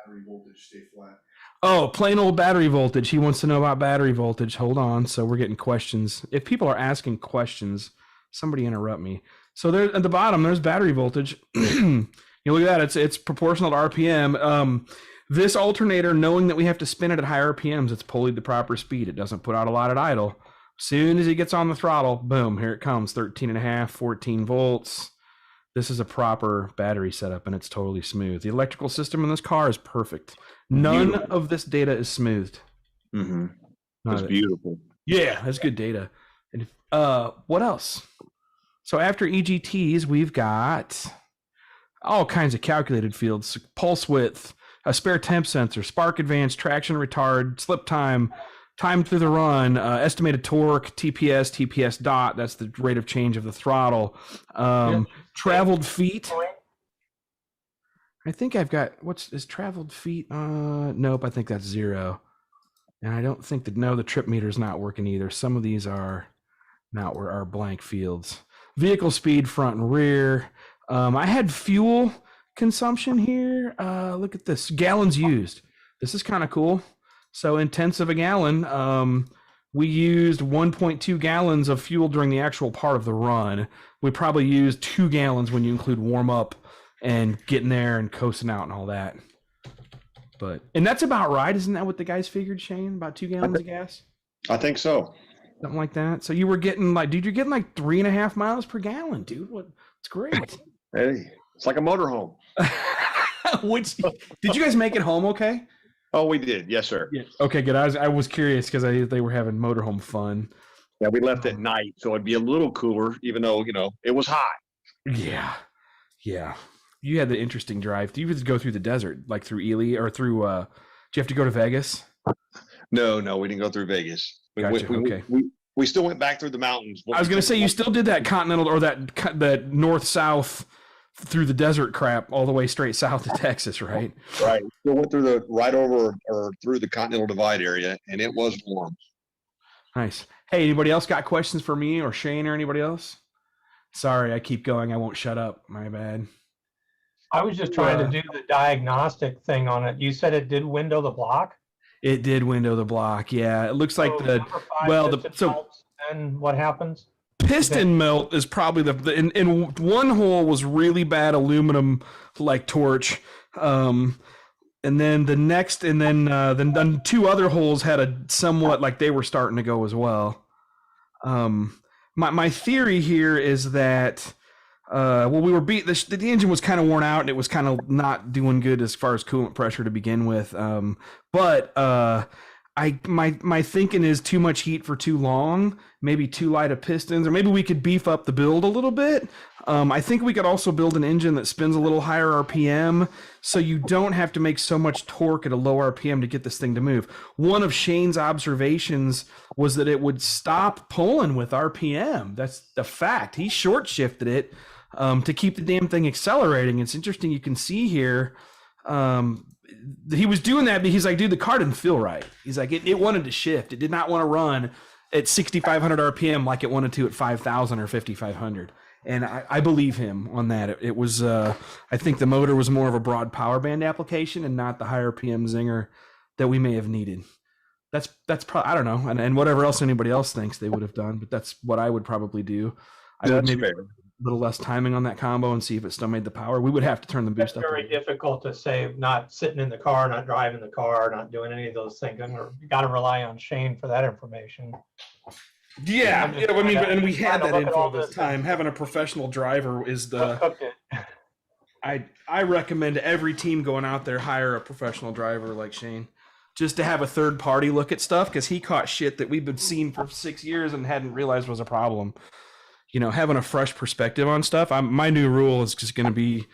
Speaker 4: Battery voltage stay flat.
Speaker 2: Oh, plain old battery voltage. He wants to know about battery voltage. Hold on. So we're getting questions. If people are asking questions, somebody interrupt me. So there at the bottom, there's battery voltage. You look at that. It's proportional to RPM. This alternator, knowing that we have to spin it at high RPMs, it's pulleyed the proper speed. It doesn't put out a lot at idle. Soon as he gets on the throttle, boom, here it comes, 13.5, 14 volts. This is a proper battery setup, and it's totally smooth. The electrical system in this car is perfect. None of this data is smoothed.
Speaker 3: Mm-hmm. That's beautiful.
Speaker 2: Yeah, that's good data. And what else? So after EGTs, we've got all kinds of calculated fields: pulse width, a spare temp sensor, spark advance, traction retard, slip time, time through the run, estimated torque, TPS, TPS dot, that's the rate of change of the throttle. Traveled feet. I think I've got, is traveled feet? Nope, I think that's 0. And I don't think the trip meter's not working either. Some of these are blank fields. Vehicle speed, front and rear. I had fuel consumption here. Look at this, gallons used. This is kind of cool. So in tenths of a gallon, we used 1.2 gallons of fuel during the actual part of the run. We probably used 2 gallons when you include warm up and getting there and coasting out and all that. And that's about right. Isn't that what the guys figured, Shane? About 2 gallons of gas?
Speaker 3: I think so.
Speaker 2: Something like that. So you were getting you're getting 3.5 miles per gallon, dude. It's great.
Speaker 3: Hey, it's like a motorhome.
Speaker 2: Did you guys make it home okay?
Speaker 3: Oh, we did. Yes, sir.
Speaker 2: Yeah. Okay, good. I was curious because they were having motorhome fun.
Speaker 3: Yeah, we left at night, so it'd be a little cooler, even though, it was hot.
Speaker 2: Yeah. Yeah. You had the interesting drive. Do you have to go through the desert, like through Ely or through, do you have to go to Vegas?
Speaker 3: No, we didn't go through Vegas.
Speaker 2: Gotcha. Okay.
Speaker 3: We still went back through the mountains.
Speaker 2: I was going to say, you still did that continental or that north-south through the desert crap all the way straight south to Texas, right?
Speaker 3: Right. We went through right over or through the Continental Divide area, and it was warm.
Speaker 2: Nice. Hey, anybody else got questions for me or Shane or anybody else? Sorry, I keep going. I won't shut up. My bad.
Speaker 1: I was just trying to do the diagnostic thing on it. You said it did window the block?
Speaker 2: It did window the block. Yeah, it looks like
Speaker 1: and what happens?
Speaker 2: Piston melt is probably in one hole was really bad aluminum torch, and then the next, and then 2 other holes had a somewhat they were starting to go as well. My theory here is that we were beat. The engine was kind of worn out and it was kind of not doing good as far as coolant pressure to begin with. My thinking is too much heat for too long, maybe too light of pistons, or maybe we could beef up the build a little bit. I think we could also build an engine that spins a little higher RPM, so you don't have to make so much torque at a low RPM to get this thing to move. One of Shane's observations was that it would stop pulling with RPM. That's the fact. He short shifted it to keep the damn thing accelerating. It's interesting. You can see here. He was doing that because he's like, dude, the car didn't feel right. He's like, it wanted to shift. It did not want to run at 6,500 RPM like it wanted to at 5,000 or 5,500. And I believe him on that. It was, I think the motor was more of a broad power band application and not the higher PM zinger that we may have needed. That's probably, I don't know. And whatever else anybody else thinks they would have done, but that's what I would probably do. I would maybe a little less timing on that combo and see if it still made the power. We would have to turn the boost up.
Speaker 1: It's very difficult to say, not sitting in the car, not driving the car, not doing any of those things. You got to rely on Shane for that information.
Speaker 2: Yeah, I mean, and we had that info this time. Having a professional driver is I recommend every team going out there hire a professional driver like Shane, just to have a third party look at stuff, because he caught shit that we've been seeing for 6 years and hadn't realized was a problem. Having a fresh perspective on stuff. My new rule is just going to be,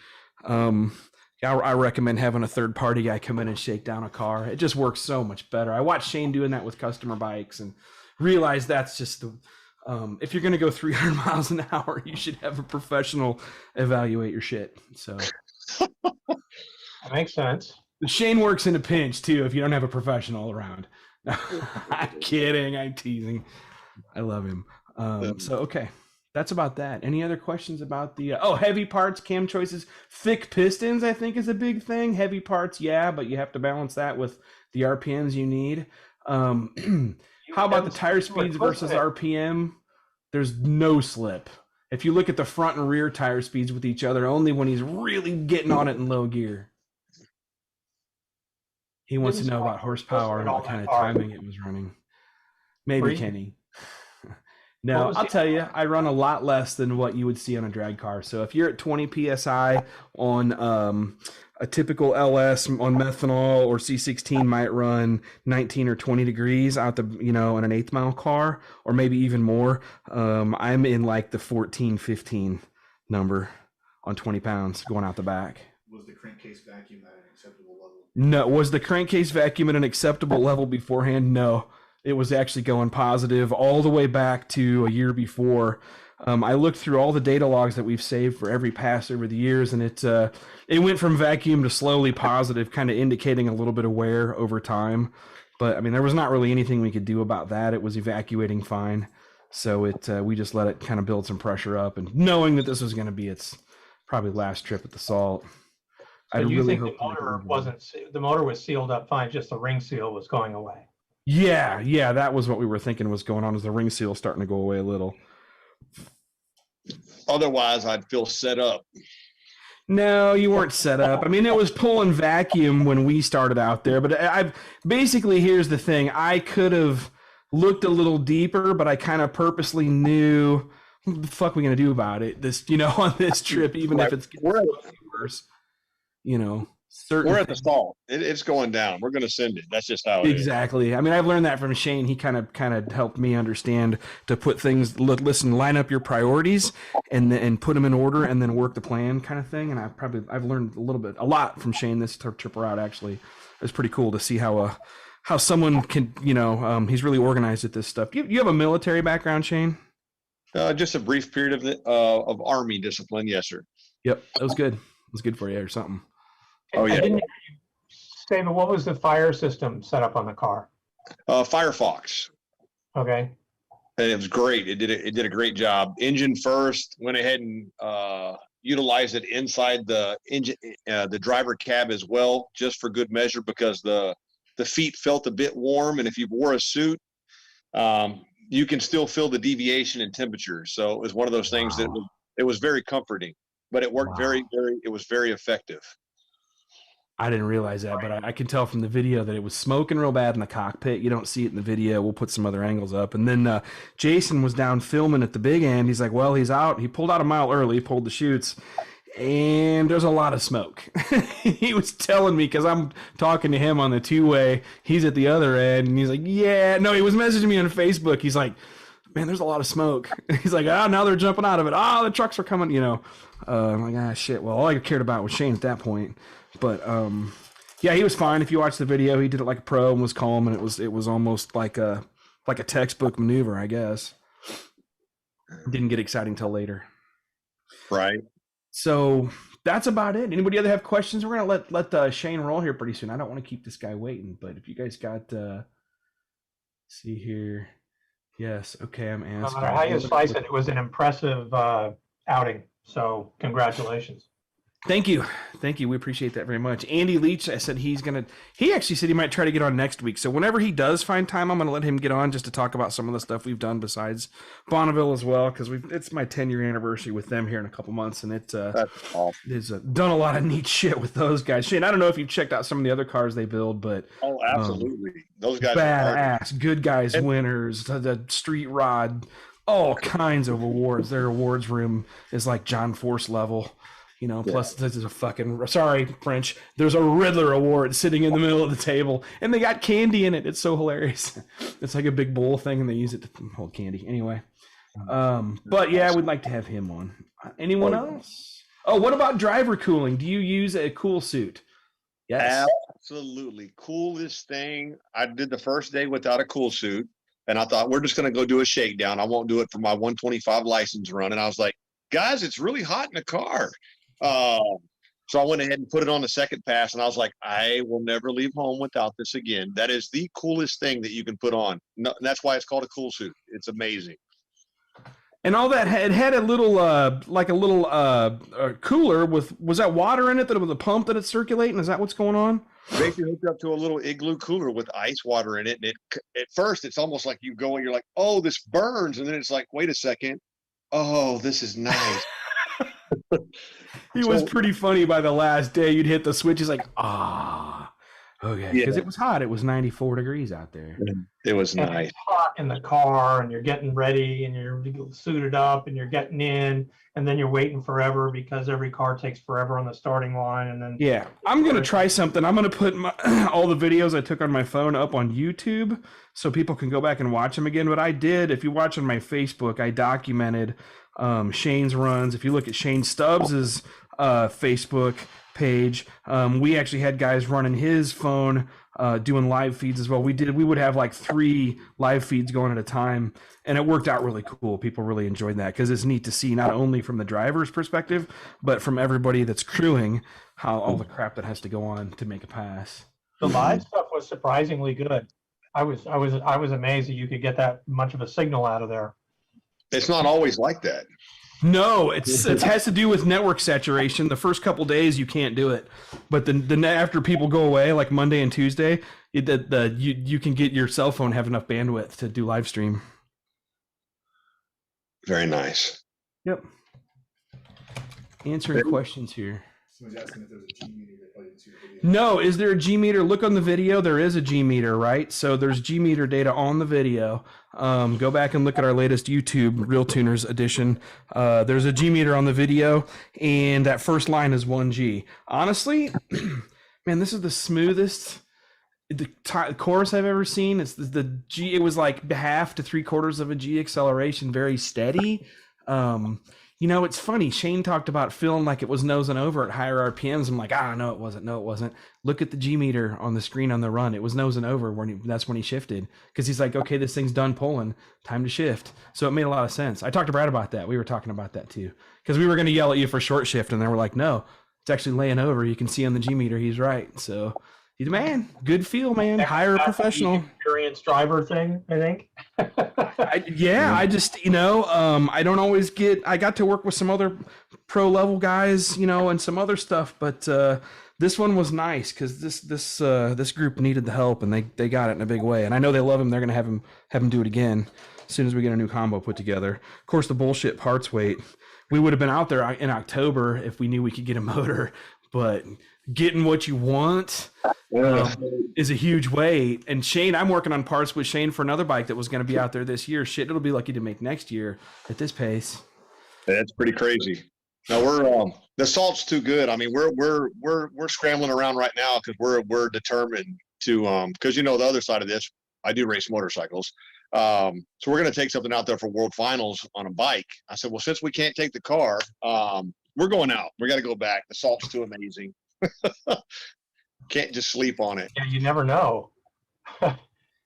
Speaker 2: I recommend having a third party guy come in and shake down a car. It just works so much better. I watched Shane doing that with customer bikes and realize that's just if you're going to go 300 miles an hour, you should have a professional evaluate your shit. So
Speaker 1: that makes sense.
Speaker 2: Shane works in a pinch too if you don't have a professional around. I'm kidding. I'm teasing. I love him. So okay, that's about that. Any other questions about the heavy parts, cam choices? Thick pistons, I think, is a big thing. Heavy parts, yeah, but you have to balance that with the RPMs you need. How about the tire speeds versus RPM? There's no slip. If you look at the front and rear tire speeds with each other, only when he's really getting on it in low gear. He wants to know about horsepower and what kind of timing it was running. Maybe Kenny. No, I'll tell you, I run a lot less than what you would see on a drag car. So if you're at 20 PSI on a typical LS on methanol, or C16 might run 19 or 20 degrees out on an 1/8 mile car, or maybe even more. I'm in like the 14, 15 number on 20 pounds going out the back.
Speaker 4: Was the crankcase vacuum at an acceptable level?
Speaker 2: No. Was the crankcase vacuum at an acceptable level beforehand? No. it was actually going positive all the way back to a year before. I looked through all the data logs that we've saved for every pass over the years, and it went from vacuum to slowly positive, kind of indicating a little bit of wear over time. But I mean, there was not really anything we could do about that. It was evacuating fine. So we just let it kind of build some pressure up, and knowing that this was going to be its probably last trip at the salt.
Speaker 1: So you think the motor was sealed up fine, just the ring seal was going away?
Speaker 2: Yeah, that was what we were thinking was going on, is the ring seal starting to go away a little.
Speaker 3: Otherwise, I'd feel set up.
Speaker 2: No, you weren't set up. I mean, it was pulling vacuum when we started out there, but I've basically, here's the thing. I could have looked a little deeper, but I kind of purposely knew what the fuck are we going to do about it this, on this trip, even if it's worse,
Speaker 3: We're at the salt. It's going down. We're going to send it. That's just how it is.
Speaker 2: Exactly. I mean, I've learned that from Shane. He kind of helped me understand to put things, line up your priorities and put them in order, and then work the plan, kind of thing. And I've learned a lot from Shane this trip out. Actually, it's pretty cool to see how someone can, he's really organized at this stuff. You have a military background, Shane?
Speaker 3: Just a brief period of Army discipline. Yes, sir.
Speaker 2: Yep, that was good. It was good for you or something.
Speaker 3: Oh, yeah.
Speaker 1: I didn't say, but what was the fire system set up on the car?
Speaker 3: Firefox.
Speaker 1: Okay.
Speaker 3: And it was great. It did a great job. Engine first, went ahead and utilized it inside the engine, the driver cab as well, just for good measure, because the feet felt a bit warm, and if you wore a suit, you can still feel the deviation in temperature. So it was one of those things that it was very comforting, but it worked it was very effective.
Speaker 2: I didn't realize that, but I can tell from the video that it was smoking real bad in the cockpit. You don't see it in the video. We'll put some other angles up. And then Jason was down filming at the big end. He's like, well, he's out. He pulled out a mile early, pulled the chutes, and there's a lot of smoke. He was telling me, because I'm talking to him on the two-way. He's at the other end, and he's like, yeah. No, he was messaging me on Facebook. He's like, man, there's a lot of smoke. He's like, now they're jumping out of it. The trucks are coming, I'm like, shit. Well, all I cared about was Shane at that point. But yeah, he was fine. If you watch the video, he did it like a pro and was calm, and it was almost like a textbook maneuver, I guess. Didn't get exciting till later.
Speaker 3: Right.
Speaker 2: So that's about it. Anybody other have questions? We're gonna let Shane roll here pretty soon. I don't want to keep this guy waiting, but if you guys got see here. Yes, okay, I'm asking.
Speaker 1: No matter how you slice it, it was an impressive outing. So congratulations.
Speaker 2: Thank you. We appreciate that very much. Andy Leach, he actually said he might try to get on next week. So whenever he does find time, I'm going to let him get on just to talk about some of the stuff we've done besides Bonneville as well, because it's my 10-year anniversary with them here in a couple months, and it's done a lot of neat shit with those guys. Shane, I don't know if you've checked out some of the other cars they build, but
Speaker 3: absolutely, those guys
Speaker 2: badass, good guys, winners, the street rod, all kinds of awards. Their awards room is like John Force level. Plus this is a fucking, sorry, French, there's a Riddler award sitting in the middle of the table, and they got candy in it. It's so hilarious. It's like a big bowl thing, and they use it to hold candy. Anyway, but yeah, we'd like to have him on. Anyone else? Oh, what about driver cooling? Do you use a cool suit? Yes.
Speaker 3: Absolutely. Coolest thing. I did the first day without a cool suit, and I thought, we're just going to go do a shakedown. I won't do it for my 125 license run. And I was like, guys, it's really hot in the car. So I went ahead and put it on the second pass, and I was like, I will never leave home without this again. That is the coolest thing that you can put on. No, that's why it's called a cool suit. It's amazing.
Speaker 2: And all that, it had a little, cooler was that water in it, that it was a pump that it's circulating? Is that what's going on?
Speaker 3: Basically hooked up to a little igloo cooler with ice water in it. And at first it's almost like you go and you're like, oh, this burns. And then it's like, wait a second. Oh, this is nice.
Speaker 2: He was pretty funny by the last day. You'd hit the switch. He's like, okay. Because it was hot. It was 94 degrees out there.
Speaker 3: It was nice.
Speaker 1: It's hot in the car, and you're getting ready, and you're suited up, and you're getting in, and then you're waiting forever because every car takes forever on the starting line. And then
Speaker 2: I'm going to try something. I'm going to put all the videos I took on my phone up on YouTube so people can go back and watch them again. But I did, if you watch on my Facebook, I documented Shane's runs. If you look at Shane Stubbs's Facebook page, we actually had guys running his phone doing live feeds as well. We would have like 3 live feeds going at a time, and it worked out really cool. People really enjoyed that because it's neat to see not only from the driver's perspective, but from everybody that's crewing, how all the crap that has to go on to make a pass.
Speaker 1: The live stuff was surprisingly good. I was amazed that you could get that much of a signal out of there.
Speaker 3: It's not always like that.
Speaker 2: No, it has to do with network saturation. The first couple days you can't do it, but the after people go away, like Monday and Tuesday, you can get your cell phone have enough bandwidth to do live stream.
Speaker 3: Very nice.
Speaker 2: Yep. Answering questions here.
Speaker 4: Someone's asking if there's a G meter that played into your video.
Speaker 2: No, is there a G meter? Look on the video. There is a G meter, right? So there's G meter data on the video. Go back and look at our latest YouTube RealTuners edition. There's a G meter on the video, and that first line is 1G. Honestly, man, this is the smoothest chorus I've ever seen. It's the G. It was like 1/2 to 3/4 of a G acceleration, very steady. You know, it's funny. Shane talked about feeling like it was nosing over at higher RPMs. I'm like, no, it wasn't. No, it wasn't. Look at the G meter on the screen on the run. It was nosing over that's when he shifted, because he's like, okay, this thing's done pulling. Time to shift. So it made a lot of sense. I talked to Brad about that. We were talking about that too, because we were going to yell at you for short shift, and then we're like, no, it's actually laying over. You can see on the G meter, he's right. So, man, good feel, man. Hire a professional.
Speaker 1: Experienced driver thing, I think.
Speaker 2: I just, I don't always I got to work with some other pro level guys, and some other stuff, but this one was nice because this group needed the help, and they got it in a big way. And I know they love him. They're going to have him do it again as soon as we get a new combo put together. Of course, the bullshit parts weight. We would have been out there in October if we knew we could get a motor, but getting what you want is a huge weight. And Shane, I'm working on parts with Shane for another bike that was going to be out there this year. Shit, it'll be lucky to make next year at this pace.
Speaker 3: That's pretty crazy. No, we're the salt's too good. I mean, we're scrambling around right now because we're determined to because the other side of this, I do race motorcycles. So we're going to take something out there for World Finals on a bike. I said, well, since we can't take the car, we're going out. We got to go back. The salt's too amazing. Can't just sleep on it.
Speaker 1: Yeah, you never know.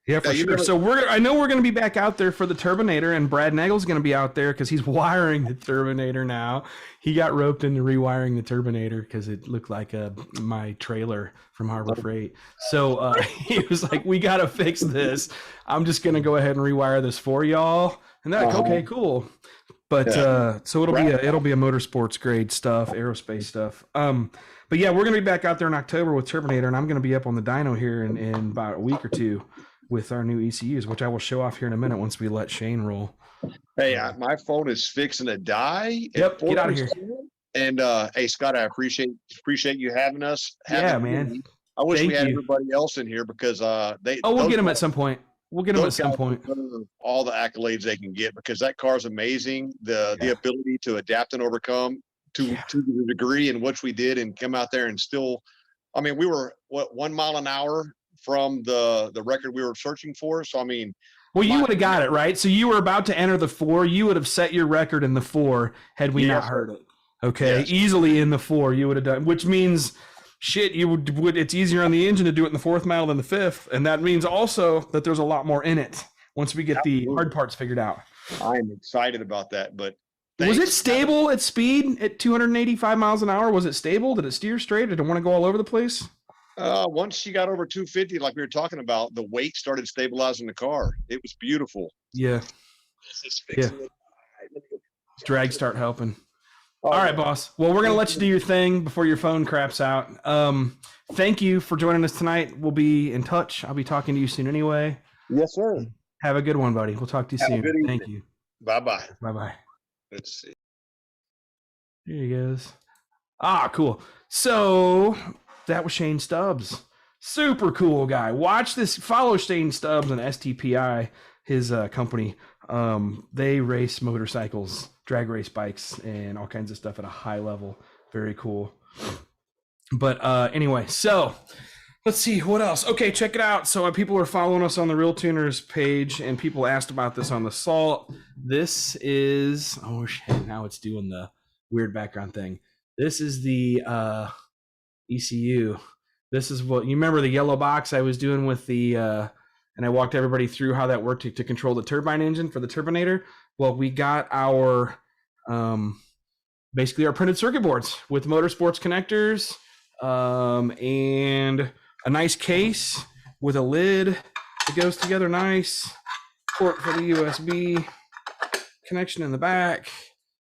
Speaker 2: Yeah, for sure. So I know we're going to be back out there for the Turbinator, and Brad Nagel's going to be out there because he's wiring the Turbinator now. He got roped into rewiring the Turbinator because it looked like my trailer from Harbor Freight. So he was like, "We got to fix this. I'm just going to go ahead and rewire this for y'all." And they're like, "Okay, cool." But so it'll be a motorsports grade stuff, aerospace stuff. But yeah, we're going to be back out there in October with Turbinator, and I'm going to be up on the dyno here in about a week or two with our new ECUs, which I will show off here in a minute once we let Shane roll.
Speaker 3: Hey, my phone is fixing to die.
Speaker 2: Yep, get out of here.
Speaker 3: And hey, Scott, I appreciate you having us.
Speaker 2: Man.
Speaker 3: I wish we had everybody else in here because
Speaker 2: we'll get them at some point. We'll get them at some point.
Speaker 3: All the accolades they can get because that car's amazing. The ability to adapt and overcome to the degree in which we did and come out there and still, I mean, we were 1 mile an hour from the record we were searching for. So, I mean,
Speaker 2: well, you would have got it, right? So you were about to enter the 4. You would have set your record in the 4 had we not heard it. Okay. Yes. Easily in the 4 you would have done, which means shit, you would it's easier on the engine to do it in the 4th mile than the 5th. And that means also that there's a lot more in it once we get the hard parts figured out.
Speaker 3: I'm excited about that, but
Speaker 2: was it stable at speed at 285 miles an hour? Was it stable? Did it steer straight? Did it want to go all over the place?
Speaker 3: Once you got over 250, like we were talking about, the weight started stabilizing the car. It was beautiful.
Speaker 2: Yeah. Drag start helping. All right, boss. Well, we're going to let you do your thing before your phone craps out. Thank you for joining us tonight. We'll be in touch. I'll be talking to you soon anyway.
Speaker 3: Yes, sir.
Speaker 2: Have a good one, buddy. We'll talk to you soon. Thank you.
Speaker 3: Bye-bye.
Speaker 2: Bye-bye.
Speaker 3: Let's see.
Speaker 2: There he goes. Cool. So that was Shane Stubbs. Super cool guy. Watch this. Follow Shane Stubbs on STPI, his company. They race motorcycles, drag race bikes, and all kinds of stuff at a high level. Very cool. But anyway, so let's see what else. Okay, check it out. So people are following us on the RealTuners page, and people asked about this on the Salt. This is now it's doing the weird background thing. This is the ECU This is what you remember the yellow box I was doing with the, and I walked everybody through how that worked to control the turbine engine for the turbinator. Well, we got our, basically our printed circuit boards with motorsports connectors, and a nice case with a lid that goes together nice, port for the USB, connection in the back,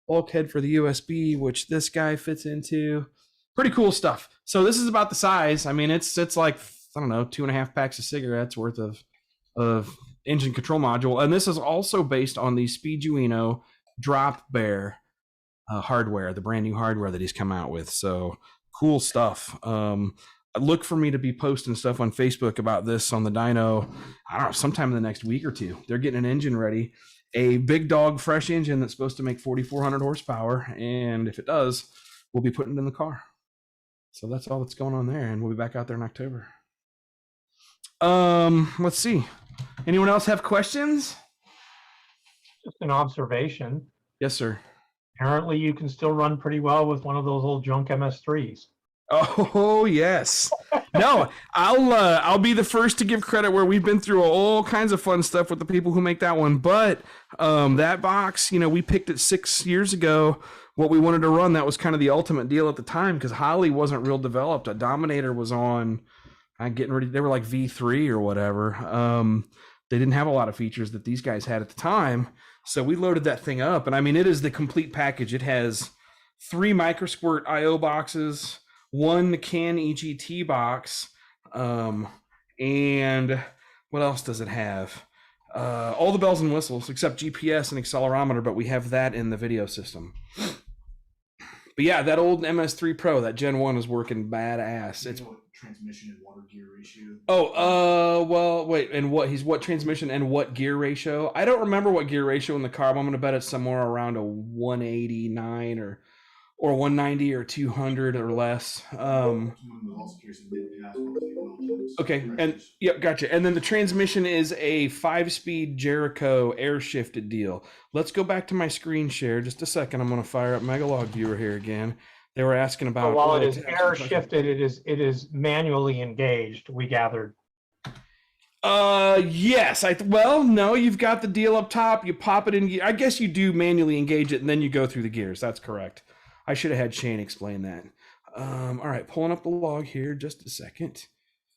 Speaker 2: bulkhead for the USB, which this guy fits into. Pretty cool stuff. So this is about the size. I mean, it's like, I don't know, 2.5 packs of cigarettes worth of engine control module. And this is also based on the Speeduino Drop Bear hardware, the brand new hardware that he's come out with. So cool stuff. Look for me to be posting stuff on Facebook about this on the dyno, I don't know, sometime in the next week or two. They're getting an engine ready, a big dog fresh engine that's supposed to make 4,400 horsepower. And if it does, we'll be putting it in the car. So that's all that's going on there. And we'll be back out there in October. Let's see. Anyone else have questions?
Speaker 1: Just an observation.
Speaker 2: Yes, sir.
Speaker 1: Apparently you can still run pretty well with one of those old junk MS3s.
Speaker 2: Oh yes. No, I'll be the first to give credit where we've been through all kinds of fun stuff with the people who make that one. But that box, you know, we picked it 6 years ago. What we wanted to run, that was kind of the ultimate deal at the time because Holly wasn't real developed. A Dominator was on, getting ready. They were like V3 or whatever. They didn't have a lot of features that these guys had at the time. So we loaded that thing up, and I mean, it is the complete package. It has 3 microsquirt IO boxes, 1 CAN EGT box, and what else does it have? All the bells and whistles except GPS and accelerometer, but we have that in the video system. But yeah, that old MS3 Pro, that Gen 1 is working badass. It's
Speaker 4: transmission and water gear ratio.
Speaker 2: Well, wait, and what transmission and what gear ratio? I don't remember what gear ratio in the car, but I'm gonna bet it's somewhere around a 189 or 190 or 200 or less. Okay, and yep, gotcha. And then the transmission is a 5-speed Jericho air shifted deal. Let's go back to my screen share just a second. I'm going to fire up Megalog Viewer here again. They were asking about.
Speaker 1: So while it is air shifted, it is manually engaged. We gathered.
Speaker 2: Yes. Well, no, you've got the deal up top. You pop it in. I guess you do manually engage it, and then you go through the gears. That's correct. I should have had Shane explain that. All right, pulling up the log here, just a second.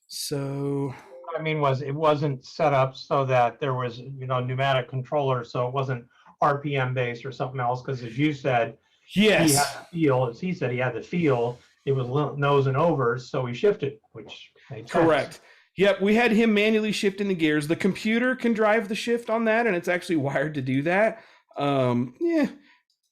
Speaker 2: So
Speaker 1: what I mean was it wasn't set up so that there was, you know, pneumatic controller, so it wasn't RPM based or something else. Because as you said,
Speaker 2: yes,
Speaker 1: he had the feel. As he said, he had the feel. It was nose and overs, so he shifted, which made sense.
Speaker 2: Correct. Yep, we had him manually shifting the gears. The computer can drive the shift on that, and it's actually wired to do that. Yeah.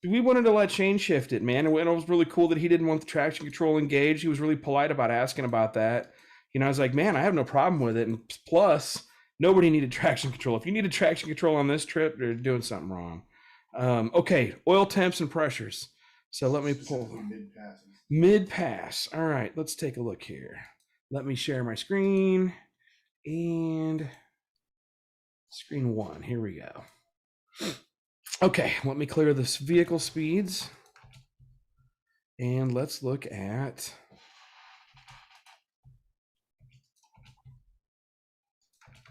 Speaker 2: We wanted to let Shane shift it, man. And it was really cool that he didn't want the traction control engaged. He was really polite about asking about that. You know, I was like, man, I have no problem with it. And plus, nobody needed traction control. If you needed traction control on this trip, you're doing something wrong. Okay, oil temps and pressures. So let me pull mid-pass. All right, let's take a look here. Let me share my screen. And screen 1, here we go. Okay, let me clear this vehicle speeds. And let's look at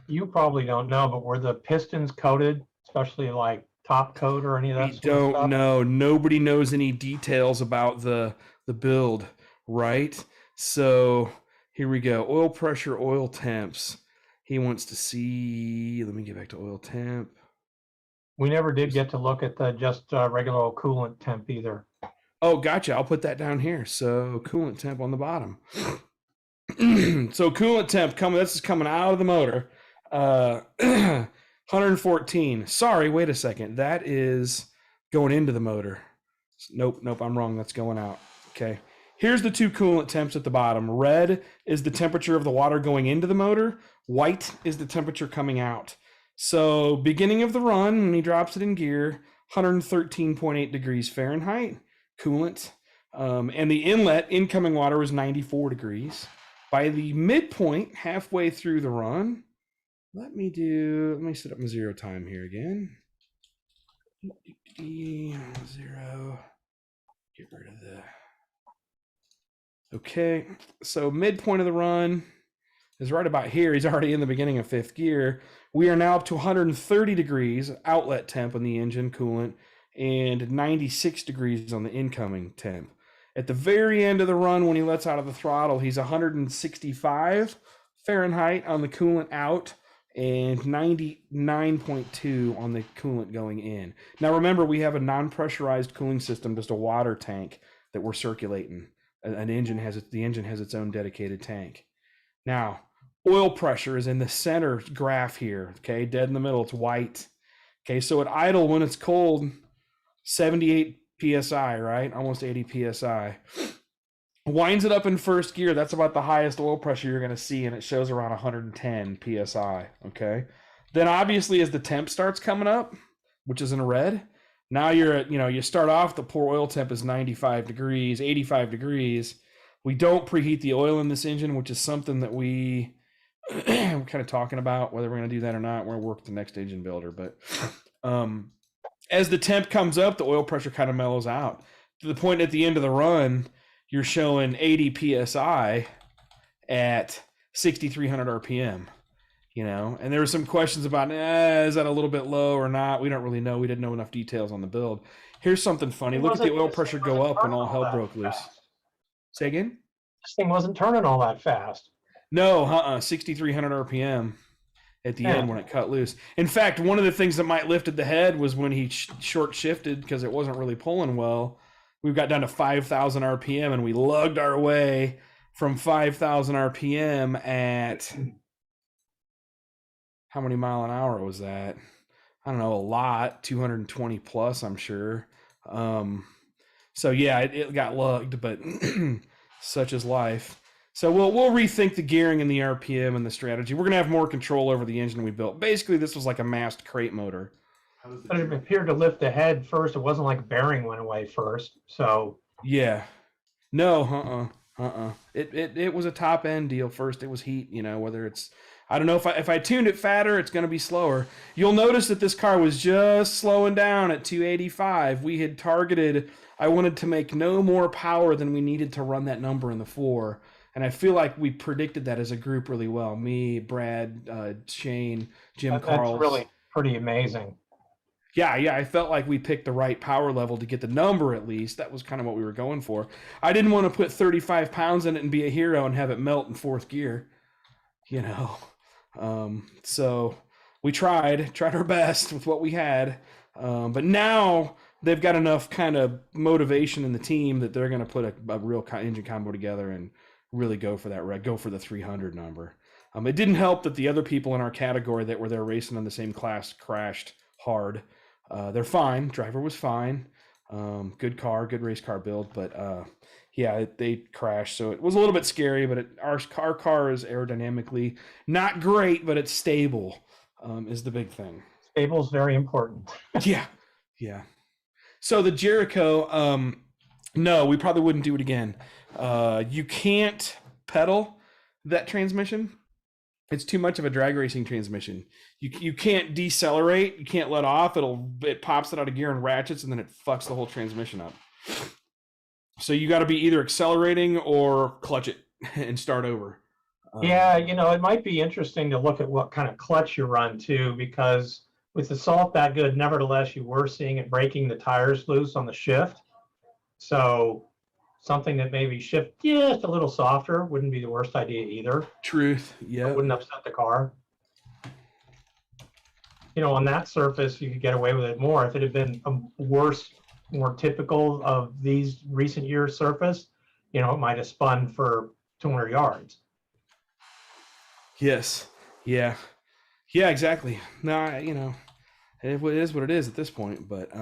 Speaker 1: You probably don't know, but were the pistons coated, especially like top coat or any of that
Speaker 2: we
Speaker 1: sort of stuff?
Speaker 2: don't know. Nobody knows any details about the build, right? So here we go. Oil pressure, oil temps. He wants to see, let me get back to oil temp.
Speaker 1: We never did get to look at the just regular old coolant temp either.
Speaker 2: Oh, gotcha. I'll put that down here. So coolant temp on the bottom. So coolant temp this is coming out of the motor. 114. Sorry, wait a second. That is going into the motor. Nope, I'm wrong. That's going out. Okay. Here's the 2 coolant temps at the bottom. Red is the temperature of the water going into the motor. White is the temperature coming out. So beginning of the run, when he drops it in gear, 113.8 degrees Fahrenheit, coolant. And the inlet, incoming water, was 94 degrees. By the midpoint, halfway through the run, let me set up my 0 time here again. 0. Get rid of Okay, so midpoint of the run is right about here. He's already in the beginning of 5th gear. We are now up to 130 degrees outlet temp on the engine coolant and 96 degrees on the incoming temp. At the very end of the run, when he lets out of the throttle, he's 165 Fahrenheit on the coolant out and 99.2 on the coolant going in. Now remember, we have a non-pressurized cooling system, just a water tank that we're circulating. The engine has its own dedicated tank. Now, oil pressure is in the center graph here, okay, dead in the middle, it's white. Okay, so at idle, when it's cold, 78 PSI, right? Almost 80 PSI. Winds it up in 1st gear, that's about the highest oil pressure you're gonna see, and it shows around 110 PSI, okay? Then obviously as the temp starts coming up, which is in red, now you're at, you start off, the poor oil temp is 95 degrees, 85 degrees. We don't preheat the oil in this engine, which is something that we're kind of talking about, whether we're going to do that or not. We're going to work with the next engine builder. But as the temp comes up, the oil pressure kind of mellows out. To the point at the end of the run, you're showing 80 PSI at 6,300 RPM. And there were some questions about, is that a little bit low or not? We don't really know. We didn't know enough details on the build. Here's something funny. Look at the oil pressure go up when all hell broke loose. Say again?
Speaker 1: This thing wasn't turning all that fast.
Speaker 2: No, 6,300 RPM at the end when it cut loose. In fact, one of the things that might lifted the head was when he short shifted because it wasn't really pulling well. We got down to 5,000 RPM and we lugged our way from 5,000 RPM at... How many mile an hour was that? I don't know, a lot, 220 plus, I'm sure. So yeah, it got lugged, but such is life. So we'll rethink the gearing and the RPM and the strategy. We're gonna have more control over the engine we built. Basically, this was like a massed crate motor.
Speaker 1: But it appeared to lift the head first. It wasn't like bearing went away first. So
Speaker 2: yeah, no, It was a top end deal first. It was heat, whether it's, I don't know if I tuned it fatter, it's going to be slower. You'll notice that this car was just slowing down at 285. We had targeted, I wanted to make no more power than we needed to run that number in the 4. And I feel like we predicted that as a group really well. Me, Brad, Shane, Jim Carls.
Speaker 1: That's really pretty amazing.
Speaker 2: Yeah, I felt like we picked the right power level to get the number at least. That was kind of what we were going for. I didn't want to put 35 pounds in it and be a hero and have it melt in 4th gear, So we tried our best with what we had. But now they've got enough kind of motivation in the team that they're going to put a real engine combo together and really go for that, go for the 300 number. It didn't help that the other people in our category that were there racing in the same class crashed hard. They're fine. Driver was fine. Good car, good race car build, but they crashed. So it was a little bit scary, but our car is aerodynamically not great, but it's stable, is the big thing.
Speaker 1: Stable is very important.
Speaker 2: Yeah. So the Jericho, no, we probably wouldn't do it again. You can't pedal that transmission. It's too much of a drag racing transmission. You can't decelerate. You can't let off. It pops it out of gear and ratchets, and then it fucks the whole transmission up. So you got to be either accelerating or clutch it and start over.
Speaker 1: Yeah, it might be interesting to look at what kind of clutch you run too, because with the salt that good, nevertheless, you were seeing it breaking the tires loose on the shift. So something that maybe shift just a little softer wouldn't be the worst idea either.
Speaker 2: Truth, yeah.
Speaker 1: It wouldn't upset the car. On that surface, you could get away with it more. If it had been a worse, more typical of these recent years surface, it might have spun for 200 yards.
Speaker 2: Yes. Yeah, exactly. No, it is what it is at this point. But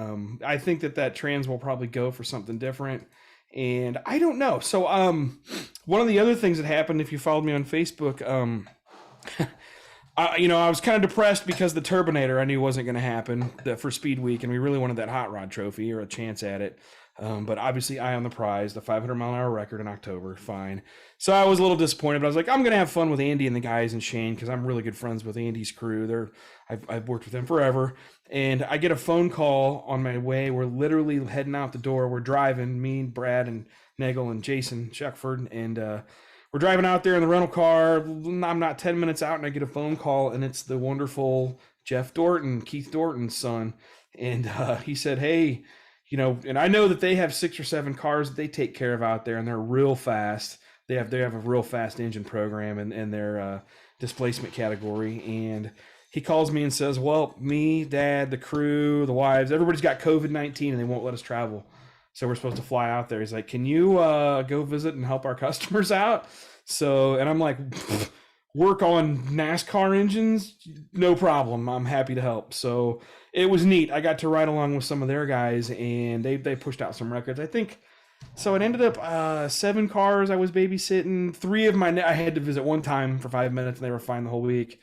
Speaker 2: I think that trans will probably go for something different. And I don't know. So one of the other things that happened, if you followed me on Facebook, I was kind of depressed because the Turbinator I knew wasn't going to happen for Speed Week, and we really wanted that hot rod trophy or a chance at it. But obviously eye on the prize, the 500-mile-an-hour record in October, fine. So I was a little disappointed, but I was like, I'm going to have fun with Andy and the guys and Shane because I'm really good friends with Andy's crew. I've worked with them forever. And I get a phone call on my way. We're literally heading out the door. We're driving, me and Brad and Nagel and Jason Shuckford, and we're driving out there in the rental car. I'm not 10 minutes out, and I get a phone call, and it's the wonderful Jeff Dorton, Keith Dorton's son. And he said, hey, and I know that they have 6 or 7 cars that they take care of out there, and they're real fast. They have a real fast engine program in their displacement category. And he calls me and says, well, me, Dad, the crew, the wives, everybody's got COVID-19 and they won't let us travel. So we're supposed to fly out there. He's like, can you go visit and help our customers out? So, and I'm like, work on NASCAR engines? No problem. I'm happy to help. So it was neat. I got to ride along with some of their guys, and they pushed out some records. I think, so it ended up 7 cars I was babysitting. 3 of I had to visit one time for 5 minutes, and they were fine the whole week.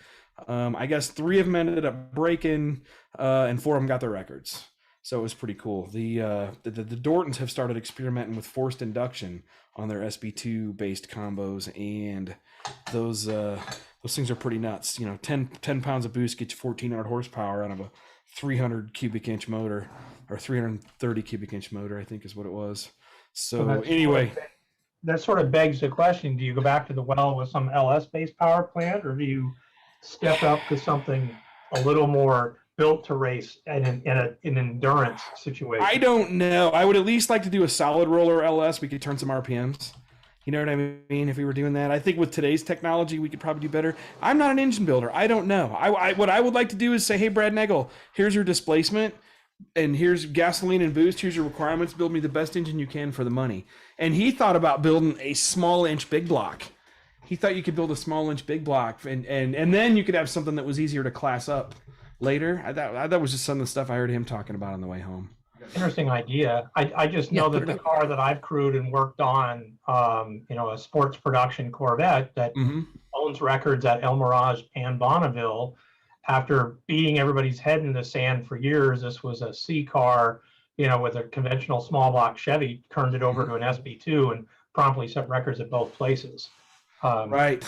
Speaker 2: I guess 3 of them ended up breaking, and 4 of them got their records. So it was pretty cool. The Dortons have started experimenting with forced induction on their SB2 based combos, and those things are pretty nuts. 10 pounds of boost gets you 1,400 horsepower out of a 300 cubic inch motor, or 330 cubic inch motor, I think is what it was. So anyway,
Speaker 1: that sort of begs the question: do you go back to the well with some LS based power plant, or do you step up to something a little more built to race in an endurance situation?
Speaker 2: I don't know. I would at least like to do a solid roller LS. We could turn some RPMs. You know what I mean? If we were doing that, I think with today's technology, we could probably do better. I'm not an engine builder. I don't know. What I would like to do is say, hey, Brad Nagel, here's your displacement, and here's gasoline and boost. Here's your requirements. Build me the best engine you can for the money. And he thought about building a small inch big block. He thought you could build a small inch big block, and then you could have something that was easier to class up later. That was just some of the stuff I heard him talking about on the way home.
Speaker 1: Interesting idea. I just know that the car that I've crewed and worked on, a sports production Corvette that owns records at El Mirage and Bonneville, after beating everybody's head in the sand for years, this was a C car, with a conventional small block Chevy, turned it over to an SB2 and promptly set records at both places.
Speaker 2: Right.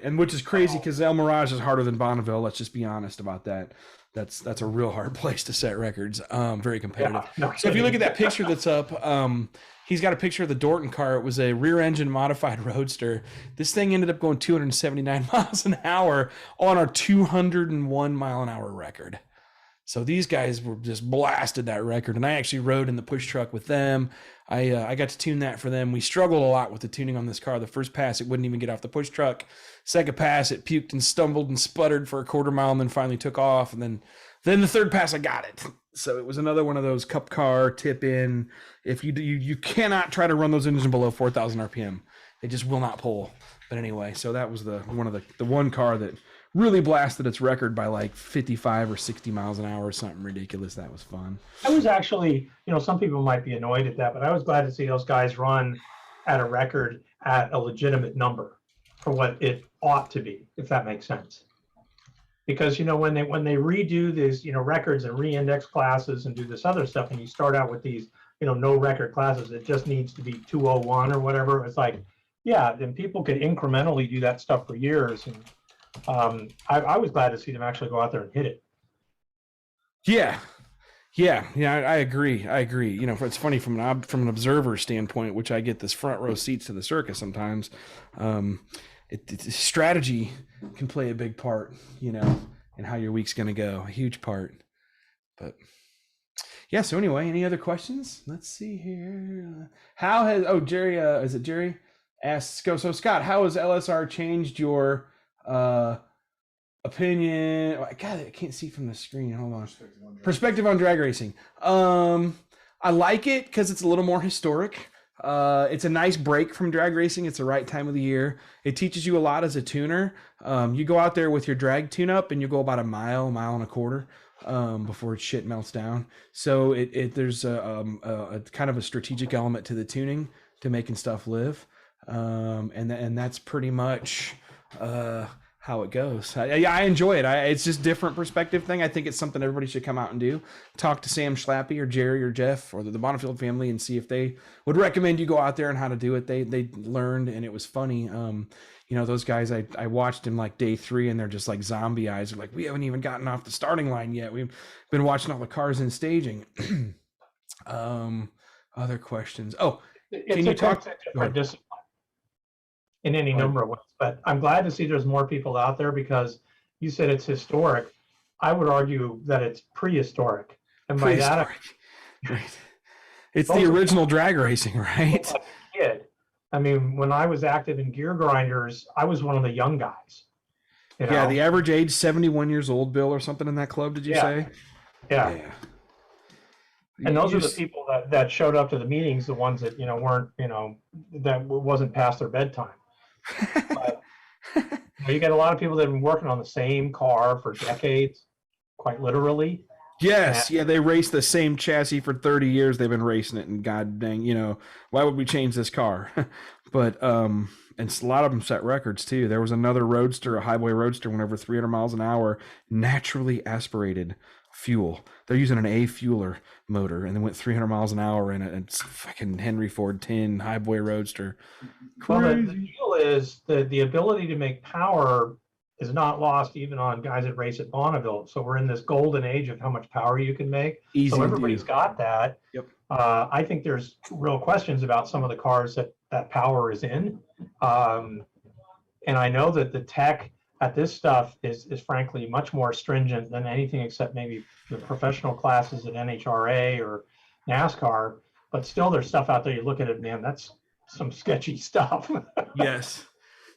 Speaker 2: And which is crazy because El Mirage is harder than Bonneville. Let's just be honest about that. That's a real hard place to set records. Very competitive.
Speaker 1: Yeah, no
Speaker 2: so if you look at that picture that's up, he's got a picture of the Dorton car. It was a rear engine modified Roadster. This thing ended up going 279 miles an hour on our 201 mile an hour record. So these guys were just blasted that record, and I actually rode in the push truck with them. I got to tune that for them. We struggled a lot with the tuning on this car. The first pass, it wouldn't even get off the push truck. Second pass, it puked and stumbled and sputtered for a quarter mile, and then finally took off. And then the third pass, I got it. So it was another one of those cup car tip in. If you cannot try to run those engines below 4,000 RPM, they just will not pull. But anyway, so that was the one car that really blasted its record by like 55 or 60 miles an hour or something ridiculous. That was fun.
Speaker 1: I was actually, some people might be annoyed at that, but I was glad to see those guys run at a record at a legitimate number for what it ought to be, if that makes sense. Because, when they redo these, records and re-index classes and do this other stuff, and you start out with these, no record classes, it just needs to be 201 or whatever. It's like, yeah, then people could incrementally do that stuff for years. And I was glad to see them actually go out there and hit it. Yeah,
Speaker 2: I agree. It's funny from an observer standpoint, which I get this front row seats to the circus sometimes. Strategy can play a big part, in how your week's going to go, a huge part. But yeah, so anyway, any other questions? Let's see here. Jerry, is it Jerry? Asks, so Scott, how has LSR changed your opinion? God, I can't see from the screen. Hold on. Perspective on drag racing. I like it because it's a little more historic. It's a nice break from drag racing. It's the right time of the year. It teaches you a lot as a tuner. You go out there with your drag tune-up and you go about a mile and a quarter before shit melts down. So there's a kind of a strategic element to the tuning to making stuff live. And that's pretty much how how it goes. I enjoy it. It's just different perspective thing. I think it's something everybody should come out and do. Talk to Sam Schlappy or Jerry or Jeff or the Bonneville family and see if they would recommend you go out there and how to do it. They learned, and it was funny. You know, those guys, I watched them like day 3, and they're just like zombie eyes. They're like, we haven't even gotten off the starting line yet. We've been watching all the cars in staging. Other questions. Oh, can you talk?
Speaker 1: Different discipline in any number of ways, but I'm glad to see there's more people out there, because you said it's historic. I would argue that it's prehistoric. And by that,
Speaker 2: right. It's the original drag racing, right?
Speaker 1: As a kid, I mean, when I was active in gear grinders, I was one of the young guys. You know?
Speaker 2: Yeah, the average age 71 years old, Bill, or something in that club. Did you say?
Speaker 1: Yeah. And those are the people that showed up to the meetings, the ones that, you know, weren't, you know, that wasn't past their bedtime. But, you know, you got a lot of people that have been working on the same car for decades, quite literally.
Speaker 2: Yes, yeah, they raced the same chassis for 30 years. They've been racing it, and god dang, you know, why would we change this car? But and a lot of them set records too. There was another roadster, a highway roadster, went over 300 miles an hour, naturally aspirated fuel. They're using an A-fueler motor, and they went 300 miles an hour in it. It's fucking Henry Ford 10 highway roadster.
Speaker 1: Well, the deal is the ability to make power is not lost even on guys that race at Bonneville. So we're in this golden age of how much power you can make.
Speaker 2: Easy
Speaker 1: so everybody's got that.
Speaker 2: Yep.
Speaker 1: I think there's real questions about some of the cars that power is in. And I know that the tech at this stuff is frankly much more stringent than anything except maybe the professional classes at NHRA or NASCAR. But still, there's stuff out there. You look at it, man, that's some sketchy stuff.
Speaker 2: Yes.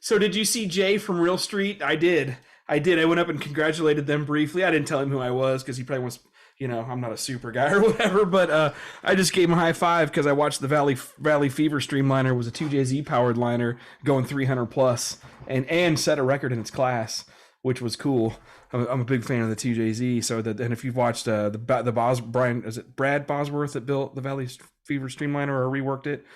Speaker 2: So did you see Jay from Real Street? I did. I went up and congratulated them briefly. I didn't tell him who I was because he probably wants, you know, I'm not a super guy or whatever, but I just gave him a high five because I watched the Valley Fever Streamliner. It was a 2JZ powered liner going 300 plus and set a record in its class, which was cool. I'm a big fan of the 2JZ. So that, and if you've watched Brad Bosworth that built the Valley Fever Streamliner or reworked it,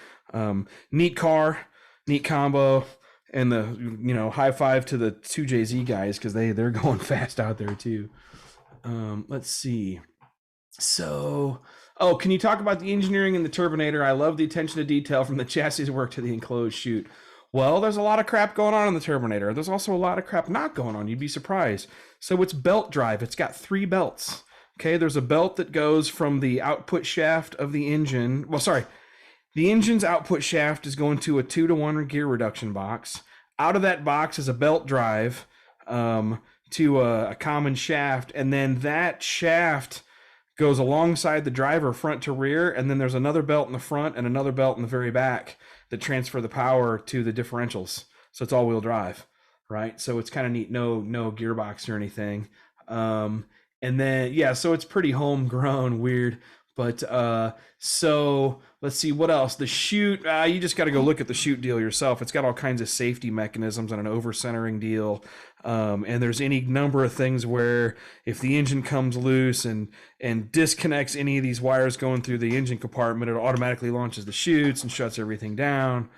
Speaker 2: neat car, neat combo. And the, you know, high five to the 2JZ guys because they're going fast out there too. Let's see. So, can you talk about the engineering in the turbinator? I love the attention to detail from the chassis work to the enclosed chute. Well, there's a lot of crap going on in the turbinator. There's also a lot of crap not going on. You'd be surprised. So it's belt drive. It's got 3 belts. Okay, there's a belt that goes from the output shaft of the engine. Well, sorry. The engine's output shaft is going to a 2-to-1 gear reduction box. Out of that box is a belt drive to a common shaft, and then that shaft goes alongside the driver front to rear, and then there's another belt in the front and another belt in the very back that transfer the power to the differentials. So it's all-wheel drive, right? So it's kind of neat, no gearbox or anything. And then, yeah, so it's pretty homegrown, weird. But so let's see what else. The chute, you just got to go look at the chute deal yourself. It's got all kinds of safety mechanisms and an over-centering deal. And there's any number of things where if the engine comes loose and disconnects any of these wires going through the engine compartment, it automatically launches the chutes and shuts everything down.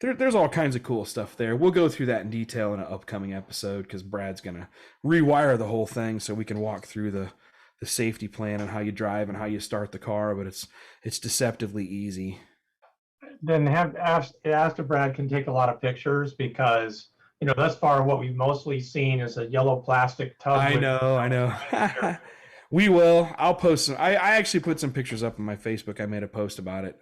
Speaker 2: There's all kinds of cool stuff there. We'll go through that in detail in an upcoming episode because Brad's going to rewire the whole thing so we can walk through the safety plan and how you drive and how you start the car, but it's deceptively easy.
Speaker 1: Then ask if Brad can take a lot of pictures because, you know, thus far what we've mostly seen is a yellow plastic tub.
Speaker 2: I know. We will. I'll post some. I actually put some pictures up on my Facebook. I made a post about it.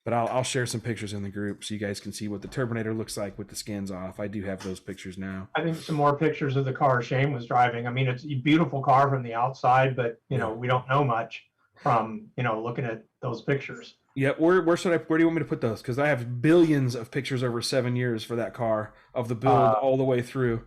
Speaker 2: But I'll share some pictures in the group so you guys can see what the turbinator looks like with the skins off. I do have those pictures now.
Speaker 1: I think some more pictures of the car Shane was driving. I mean, it's a beautiful car from the outside, but, you know, we don't know much from, you know, looking at those pictures.
Speaker 2: Yep. Where do you want me to put those? Because I have billions of pictures over 7 years for that car of the build all the way through.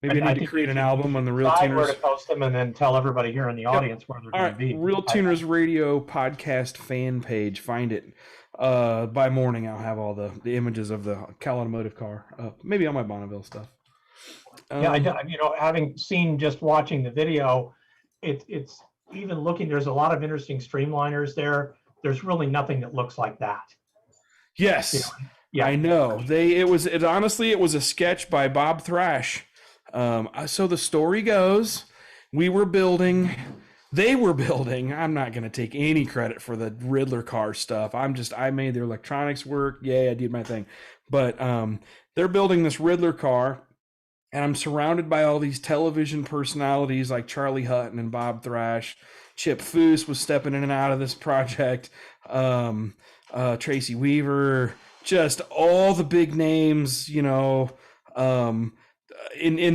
Speaker 2: Maybe I need to create an album on the RealTuners.
Speaker 1: Where to post them and then tell everybody here in the audience where they're going to be.
Speaker 2: RealTuners Radio podcast fan page. Find it. By morning, I'll have all the images of the CAL Automotive car, maybe on my Bonneville stuff.
Speaker 1: Yeah, you know, having seen just watching the video, it's even looking. There's a lot of interesting streamliners there. There's really nothing that looks like that.
Speaker 2: Yes,
Speaker 1: you know? Yeah,
Speaker 2: I know. Honestly, it was a sketch by Bob Thrash. So the story goes, they were building. I'm not going to take any credit for the Riddler car stuff. I made their electronics work. Yay, I did my thing. But they're building this Riddler car, and I'm surrounded by all these television personalities like Charlie Hutton and Bob Thrash. Chip Foose was stepping in and out of this project. Tracy Weaver, just all the big names, in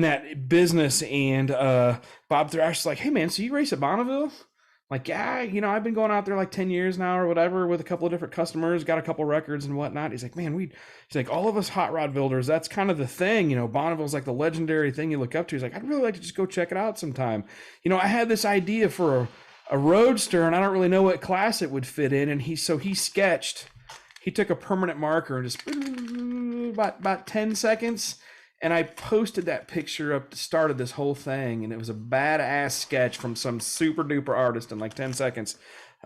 Speaker 2: that business. And Bob Thrash is like, hey man, so you race at Bonneville? Like, yeah, I've been going out there like 10 years now or whatever with a couple of different customers, got a couple records and whatnot. He's like, man, he's like, all of us hot rod builders, that's kind of the thing. Bonneville's like the legendary thing you look up to. He's like, I'd really like to just go check it out sometime. I had this idea for a roadster and I don't really know what class it would fit in. And he sketched, he took a permanent marker and just about 10 seconds. And I posted that picture up, started this whole thing, and it was a badass sketch from some super duper artist in like 10 seconds.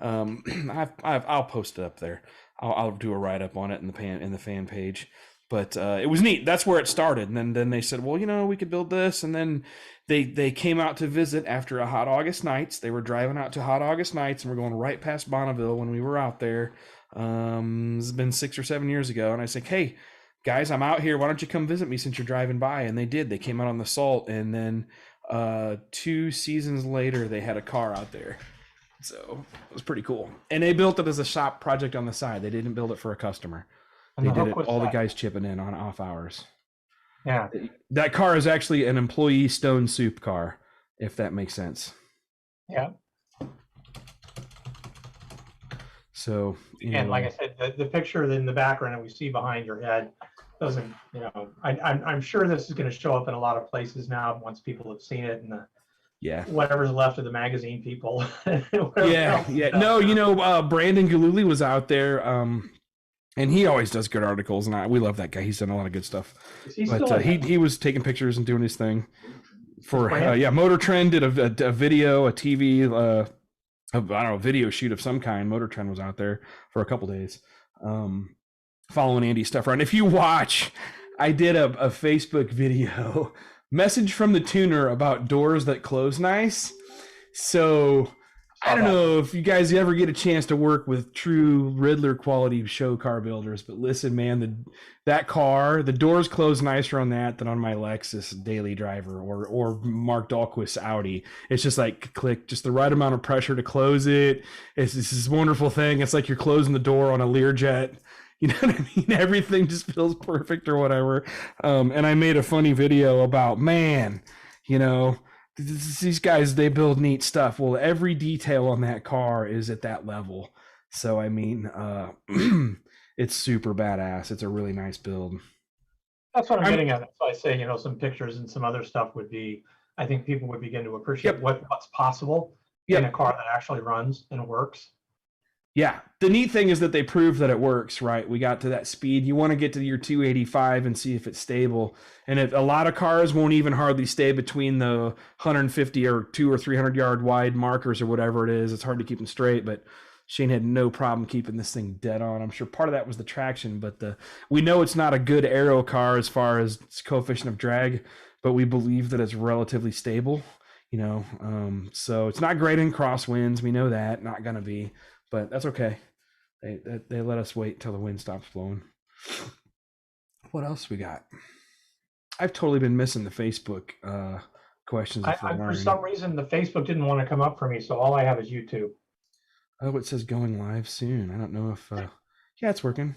Speaker 2: I'll post it up there. I'll do a write up on it in the fan page. But it was neat. That's where it started. And then they said, well, we could build this. And then they came out to visit after a Hot August Nights. They were driving out to Hot August Nights, and we're going right past Bonneville when we were out there. It's been 6 or 7 years ago. And I said, hey, guys, I'm out here. Why don't you come visit me since you're driving by? And they did. They came out on the Salt, and then 2 seasons later, they had a car out there. So it was pretty cool. And they built it as a shop project on the side. They didn't build it for a customer. They did it all the guys chipping in on off hours.
Speaker 1: Yeah.
Speaker 2: That car is actually an employee stone soup car, if that makes sense.
Speaker 1: Yeah.
Speaker 2: So,
Speaker 1: and like I said, the picture in the background that we see behind your head doesn't, I'm sure this is going to show up in a lot of places now once people have seen it, and whatever's left of the magazine people.
Speaker 2: Yeah. No, Brandon Galuli was out there, and he always does good articles, and we love that guy. He's done a lot of good stuff. But he was taking pictures and doing his thing for Motor Trend did a video, a TV, video shoot of some kind. Motor Trend was out there for a couple days, following Andy's stuff around. If you watch, I did a Facebook video, message from the tuner about doors that close nice. So I don't know if you guys ever get a chance to work with true Riddler quality show car builders, but listen, man, that car, the doors close nicer on that than on my Lexus daily driver or Mark Dahlquist's Audi. It's just like click, just the right amount of pressure to close it. It's this wonderful thing. It's like you're closing the door on a Learjet. You know what I mean? Everything just feels perfect or whatever. And I made a funny video about, man, these guys, they build neat stuff. Well, every detail on that car is at that level. So, I mean, it's super badass. It's a really nice build.
Speaker 1: That's what I'm getting at. That's why I say, some pictures and some other stuff would be, I think people would begin to appreciate what's possible in a car that actually runs and works.
Speaker 2: Yeah. The neat thing is that they prove that it works, right? We got to that speed. You want to get to your 285 and see if it's stable. And a lot of cars won't even hardly stay between the 150 or 200 or 300 yard wide markers or whatever it is. It's hard to keep them straight, but Shane had no problem keeping this thing dead on. I'm sure part of that was the traction, but we know it's not a good aero car as far as its coefficient of drag, but we believe that it's relatively stable, so it's not great in crosswinds. We know that, not going to be. But that's okay. They let us wait till the wind stops blowing. What else we got? I've totally been missing the Facebook questions.
Speaker 1: For some reason, the Facebook didn't want to come up for me, so all I have is YouTube.
Speaker 2: Oh, it says going live soon. I don't know if... it's working.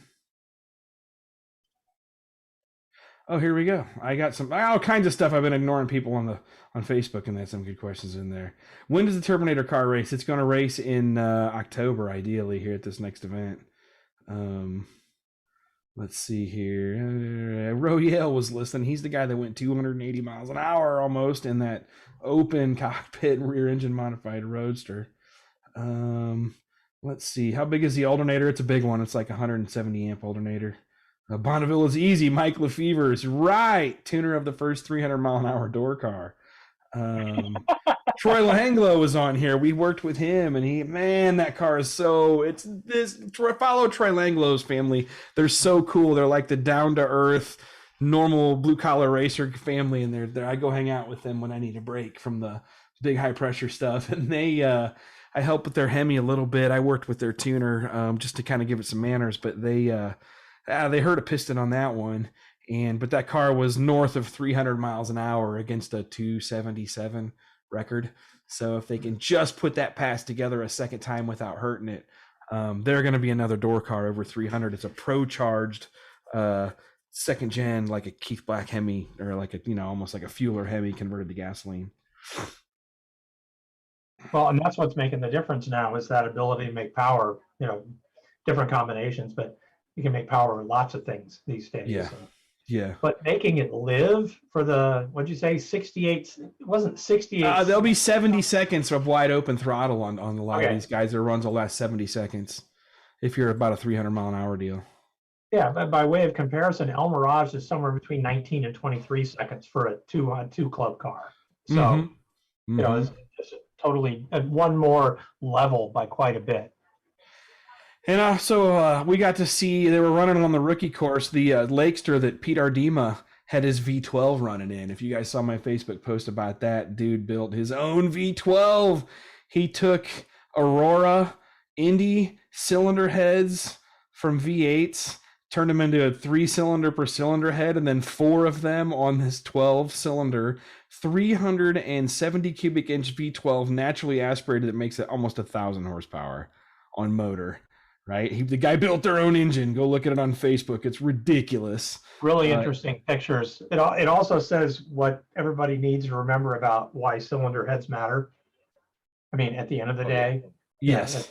Speaker 2: Oh, here we go. I got all kinds of stuff. I've been ignoring people on Facebook, and there's some good questions in there. When does the Terminator car race? It's going to race in October, ideally, here at this next event. Let's see here. Royale was listening. He's the guy that went 280 miles an hour almost in that open cockpit rear engine modified roadster. Let's see. How big is the alternator? It's a big one. It's like 170 amp alternator. Bonneville is easy. Mike Lefevre is right. Tuner of the first 300 mile an hour door car. Troy Langlo was on here. We worked with him, and that car is follow Troy Langlo's family. They're so cool. They're like the down to earth, normal blue collar racer family, and they're I go hang out with them when I need a break from the big high pressure stuff. And they I help with their Hemi a little bit. I worked with their tuner just to kind of give it some manners, but they hurt a piston on that one. But that car was north of 300 miles an hour against a 277 record. So if they can just put that pass together a second time without hurting it, they're going to be another door car over 300. It's a pro charged second gen, like a Keith Black Hemi, or like a, almost like a Fueler Hemi converted to gasoline.
Speaker 1: Well, and that's what's making the difference now, is that ability to make power, different combinations, but you can make power with lots of things these days.
Speaker 2: Yeah.
Speaker 1: But making it live for the, what'd you say, 68, it wasn't 68.
Speaker 2: There'll be 70 seconds of wide open throttle on a lot of these guys. Their runs will last 70 seconds if you're about a 300 mile an hour deal.
Speaker 1: Yeah, but by way of comparison, El Mirage is somewhere between 19 and 23 seconds for a 2-on-2 club car. So, it's just totally at one more level by quite a bit.
Speaker 2: And so we got to see, they were running on the rookie course, the Lakester that Pete Ardema had his V12 running in. If you guys saw my Facebook post about that, dude built his own V12. He took Aurora Indy cylinder heads from V8s, turned them into a 3-cylinder per cylinder head, and then 4 of them on this 12-cylinder, 370 cubic inch V12 naturally aspirated that makes it almost 1,000 horsepower on motor. Right, the guy built their own engine. Go look at it on Facebook. It's ridiculous.
Speaker 1: Really interesting pictures. It also says what everybody needs to remember about why cylinder heads matter. I mean, at the end of the day,
Speaker 2: yes,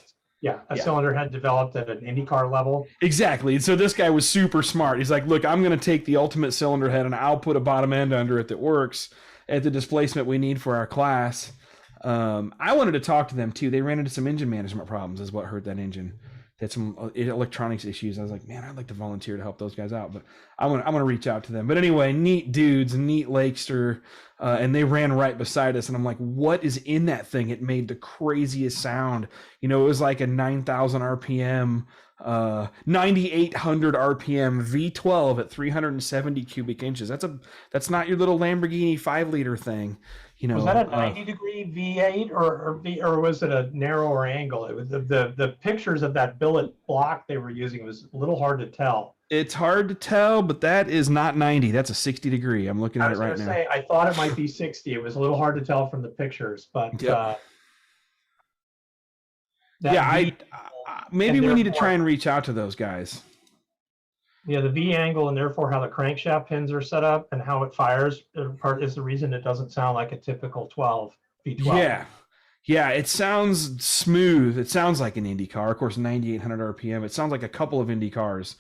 Speaker 1: cylinder head developed at an IndyCar level.
Speaker 2: Exactly. And so this guy was super smart. He's like, look, I'm going to take the ultimate cylinder head and I'll put a bottom end under it that works at the displacement we need for our class. I wanted to talk to them too. They ran into some engine management problems, is what hurt that engine. They had some electronics issues. I was like, man, I'd like to volunteer to help those guys out, but I'm gonna reach out to them. But anyway, neat dudes, neat Lakester, and they ran right beside us, and I'm like, what is in that thing? It made the craziest sound. It was like a 9,000 RPM, 9,800 RPM V12 at 370 cubic inches. That's not your little Lamborghini 5-liter thing.
Speaker 1: Was that a 90-degree V8 or was it a narrower angle? It was the pictures of that billet block they were using was a little hard to tell.
Speaker 2: It's hard to tell, but that is not 90. That's a 60 degree. I'm looking at it right now.
Speaker 1: I thought it might be 60. It was a little hard to tell from the pictures, but
Speaker 2: maybe we need to try and reach out to those guys.
Speaker 1: Yeah, the V angle and therefore how the crankshaft pins are set up and how it fires is the reason it doesn't sound like a typical V12.
Speaker 2: Yeah, it sounds smooth. It sounds like an Indy car. Of course, 9,800 RPM. It sounds like a couple of Indy cars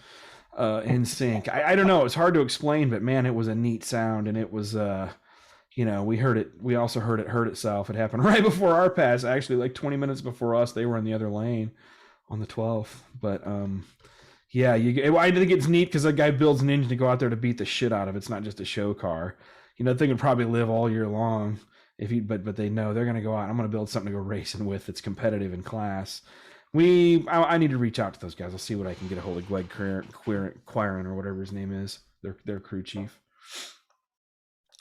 Speaker 2: in sync. I don't know. It's hard to explain, but man, it was a neat sound, and it was we heard it. We also heard it hurt itself. It happened right before our pass. Actually, like 20 minutes before us, they were in the other lane on the 12th. But I think it's neat because a guy builds an engine to go out there to beat the shit out of. It's not just a show car. The thing would probably live all year long but they know they're going to go out. I'm going to build something to go racing with that's competitive in class. I need to reach out to those guys. I'll see what I can get a hold of Greg Quirin or whatever his name is, their crew chief.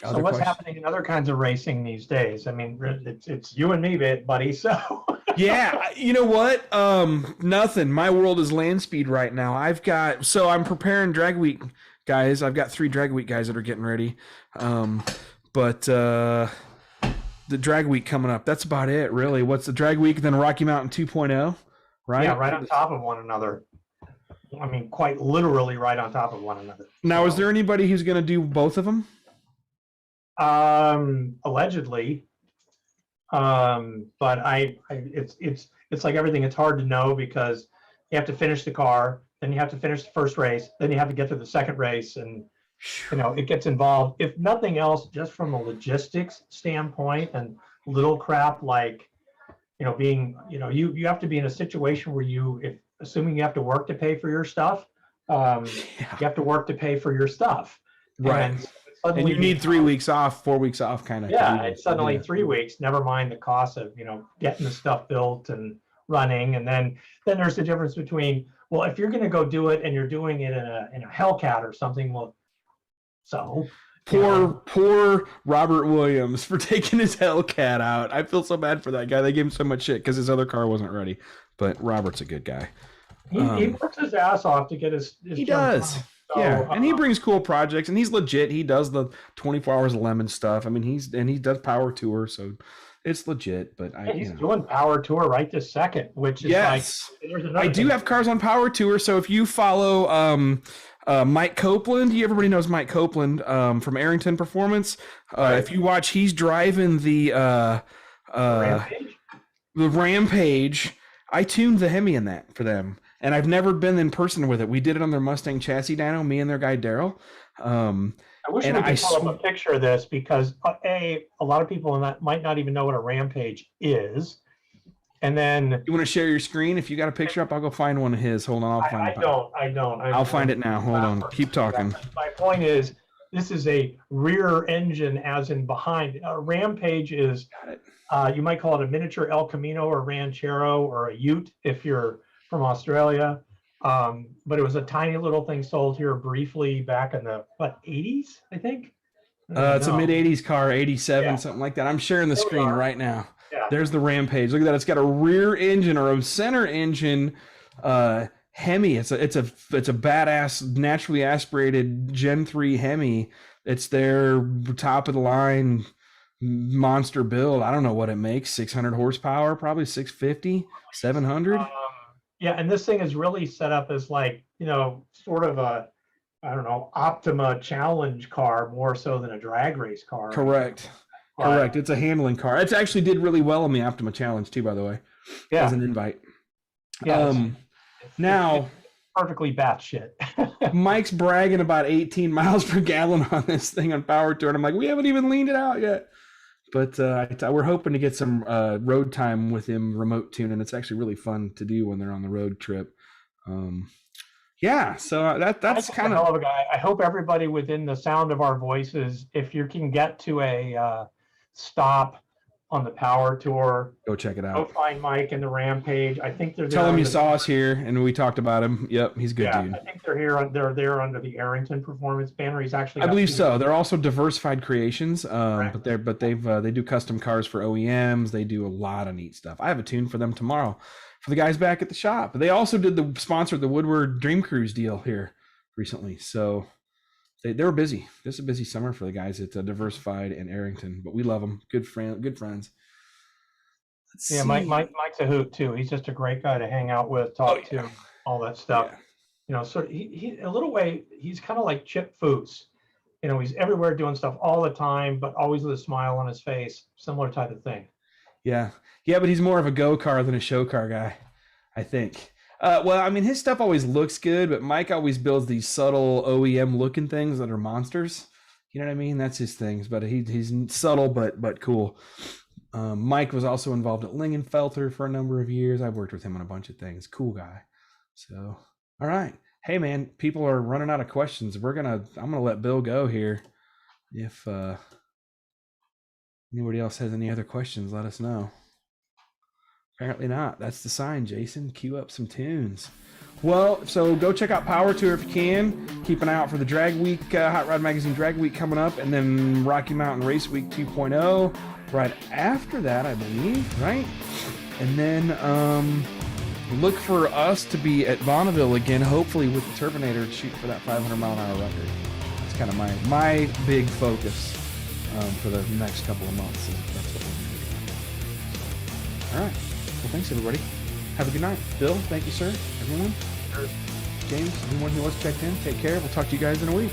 Speaker 1: So what's happening in other kinds of racing these days? I mean, it's you and me, buddy. So
Speaker 2: yeah, you know what? Nothing. My world is land speed right now. I'm preparing drag week guys. I've got 3 drag week guys that are getting ready. But the drag week coming up, that's about it really. What's the drag week? Then Rocky Mountain 2.0, right?
Speaker 1: Yeah, right on top of one another. I mean, quite literally right on top of one another.
Speaker 2: Now, is there anybody who's going to do both of them?
Speaker 1: Allegedly, but it's like everything. It's hard to know because you have to finish the car, then you have to finish the first race, then you have to get to the second race, and it gets involved. If nothing else, just from a logistics standpoint and little crap like being you have to be in a situation where assuming you have to work to pay for your stuff, you have to work to pay for your stuff,
Speaker 2: right? And you need 3 weeks off, 4 weeks off, kind of.
Speaker 1: Yeah, it's suddenly 3 weeks. Never mind the cost of getting the stuff built and running, and then there's the difference between, well, if you're going to go do it and you're doing it in a Hellcat or something, well, So
Speaker 2: Poor Robert Williams for taking his Hellcat out. I feel so bad for that guy. They gave him so much shit because his other car wasn't ready. But Robert's a good guy.
Speaker 1: he works his ass off to get his
Speaker 2: He
Speaker 1: junk
Speaker 2: does.
Speaker 1: done.
Speaker 2: Yeah,
Speaker 1: So,
Speaker 2: and he brings cool projects, and he's legit. He does the 24 hours of lemon stuff. I mean, he does Power Tour, so it's legit. But
Speaker 1: he's doing Power Tour right this second, which is
Speaker 2: yes,
Speaker 1: like there's another
Speaker 2: I do
Speaker 1: thing.
Speaker 2: have cars on Power Tour. So if you follow Mike Copeland, everybody knows Mike Copeland from Arrington Performance. If you watch, he's driving the Rampage. I tuned the Hemi in that for them. And I've never been in person with it. We did it on their Mustang chassis dyno, me and their guy Daryl.
Speaker 1: I wish we could pull up a picture of this because a lot of people in that might not even know what a Rampage is. And then
Speaker 2: you want to share your screen? If you got a picture up, I'll go find one of his. Hold on, I'll find it.
Speaker 1: I don't.
Speaker 2: I'll find it now. Hold on. Keep talking.
Speaker 1: My point is, this is a rear engine, as in behind. A Rampage is, you might call it a miniature El Camino or Ranchero or a Ute if you're from Australia, but it was a tiny little thing sold here briefly back in the 80s, I think.
Speaker 2: It's a mid 80s car, 87, something like that. I'm sharing the screen right now.
Speaker 1: Yeah.
Speaker 2: There's the Rampage. Look at that. It's got a rear engine or a center engine Hemi. It's a badass naturally aspirated Gen 3 Hemi. It's their top of the line monster build. I don't know what it makes. 600 horsepower, probably 650, 700.
Speaker 1: Yeah, and this thing is really set up as like, sort of a, I don't know, Optima challenge car more so than a drag race car.
Speaker 2: Correct. It's a handling car. It actually did really well on the Optima challenge too, by the way.
Speaker 1: Yeah.
Speaker 2: As an invite.
Speaker 1: Yeah.
Speaker 2: Now,
Speaker 1: perfectly batshit.
Speaker 2: Mike's bragging about 18 miles per gallon on this thing on Power Tour, and I'm like, we haven't even leaned it out yet. But we're hoping to get some road time with him remote tuning. It's actually really fun to do when they're on the road trip. So that's kind of
Speaker 1: a guy. I hope everybody within the sound of our voices, if you can get to a stop on the Power Tour,
Speaker 2: go check it out.
Speaker 1: Go find Mike and the Rampage. I think they're there.
Speaker 2: Tell him you saw us here and we talked about him. Yep, he's a good dude.
Speaker 1: I think they're here. They're there under the Arrington Performance banner. He's actually.
Speaker 2: I believe so. They're also Diversified Creations, but they do custom cars for OEMs. They do a lot of neat stuff. I have a tune for them tomorrow for the guys back at the shop. They also did sponsored the Woodward Dream Cruise deal here recently, so. They were busy. This is a busy summer for the guys at Diversified and Arrington, but we love them. Good friends.
Speaker 1: Mike's a hoot too. He's just a great guy to hang out with, talk to, all that stuff. Yeah. So he a little way, he's kind of like Chip Foose. He's everywhere doing stuff all the time, but always with a smile on his face. Similar type of thing.
Speaker 2: Yeah, but he's more of a go car than a show car guy, I think. His stuff always looks good, but Mike always builds these subtle OEM looking things that are monsters. You know what I mean? That's his things, but he's subtle, but cool. Mike was also involved at Lingenfelter for a number of years. I've worked with him on a bunch of things. Cool guy. So, all right. Hey man, people are running out of questions. I'm going to let Bill go here. If anybody else has any other questions, let us know. Apparently not. That's the sign, Jason. Cue up some tunes. Well, so go check out Power Tour if you can. Keep an eye out for the Drag Week, Hot Rod Magazine Drag Week coming up, and then Rocky Mountain Race Week 2.0 right after that, I believe, right? And then look for us to be at Bonneville again, hopefully with the Turbinator to shoot for that 500-mile-an-hour record. That's kind of my big focus for the next couple of months. That's what we're going to do. All right. Well, thanks, everybody. Have a good night. Bill, thank you, sir. Everyone. James, everyone who was checked in, take care. We'll talk to you guys in a week.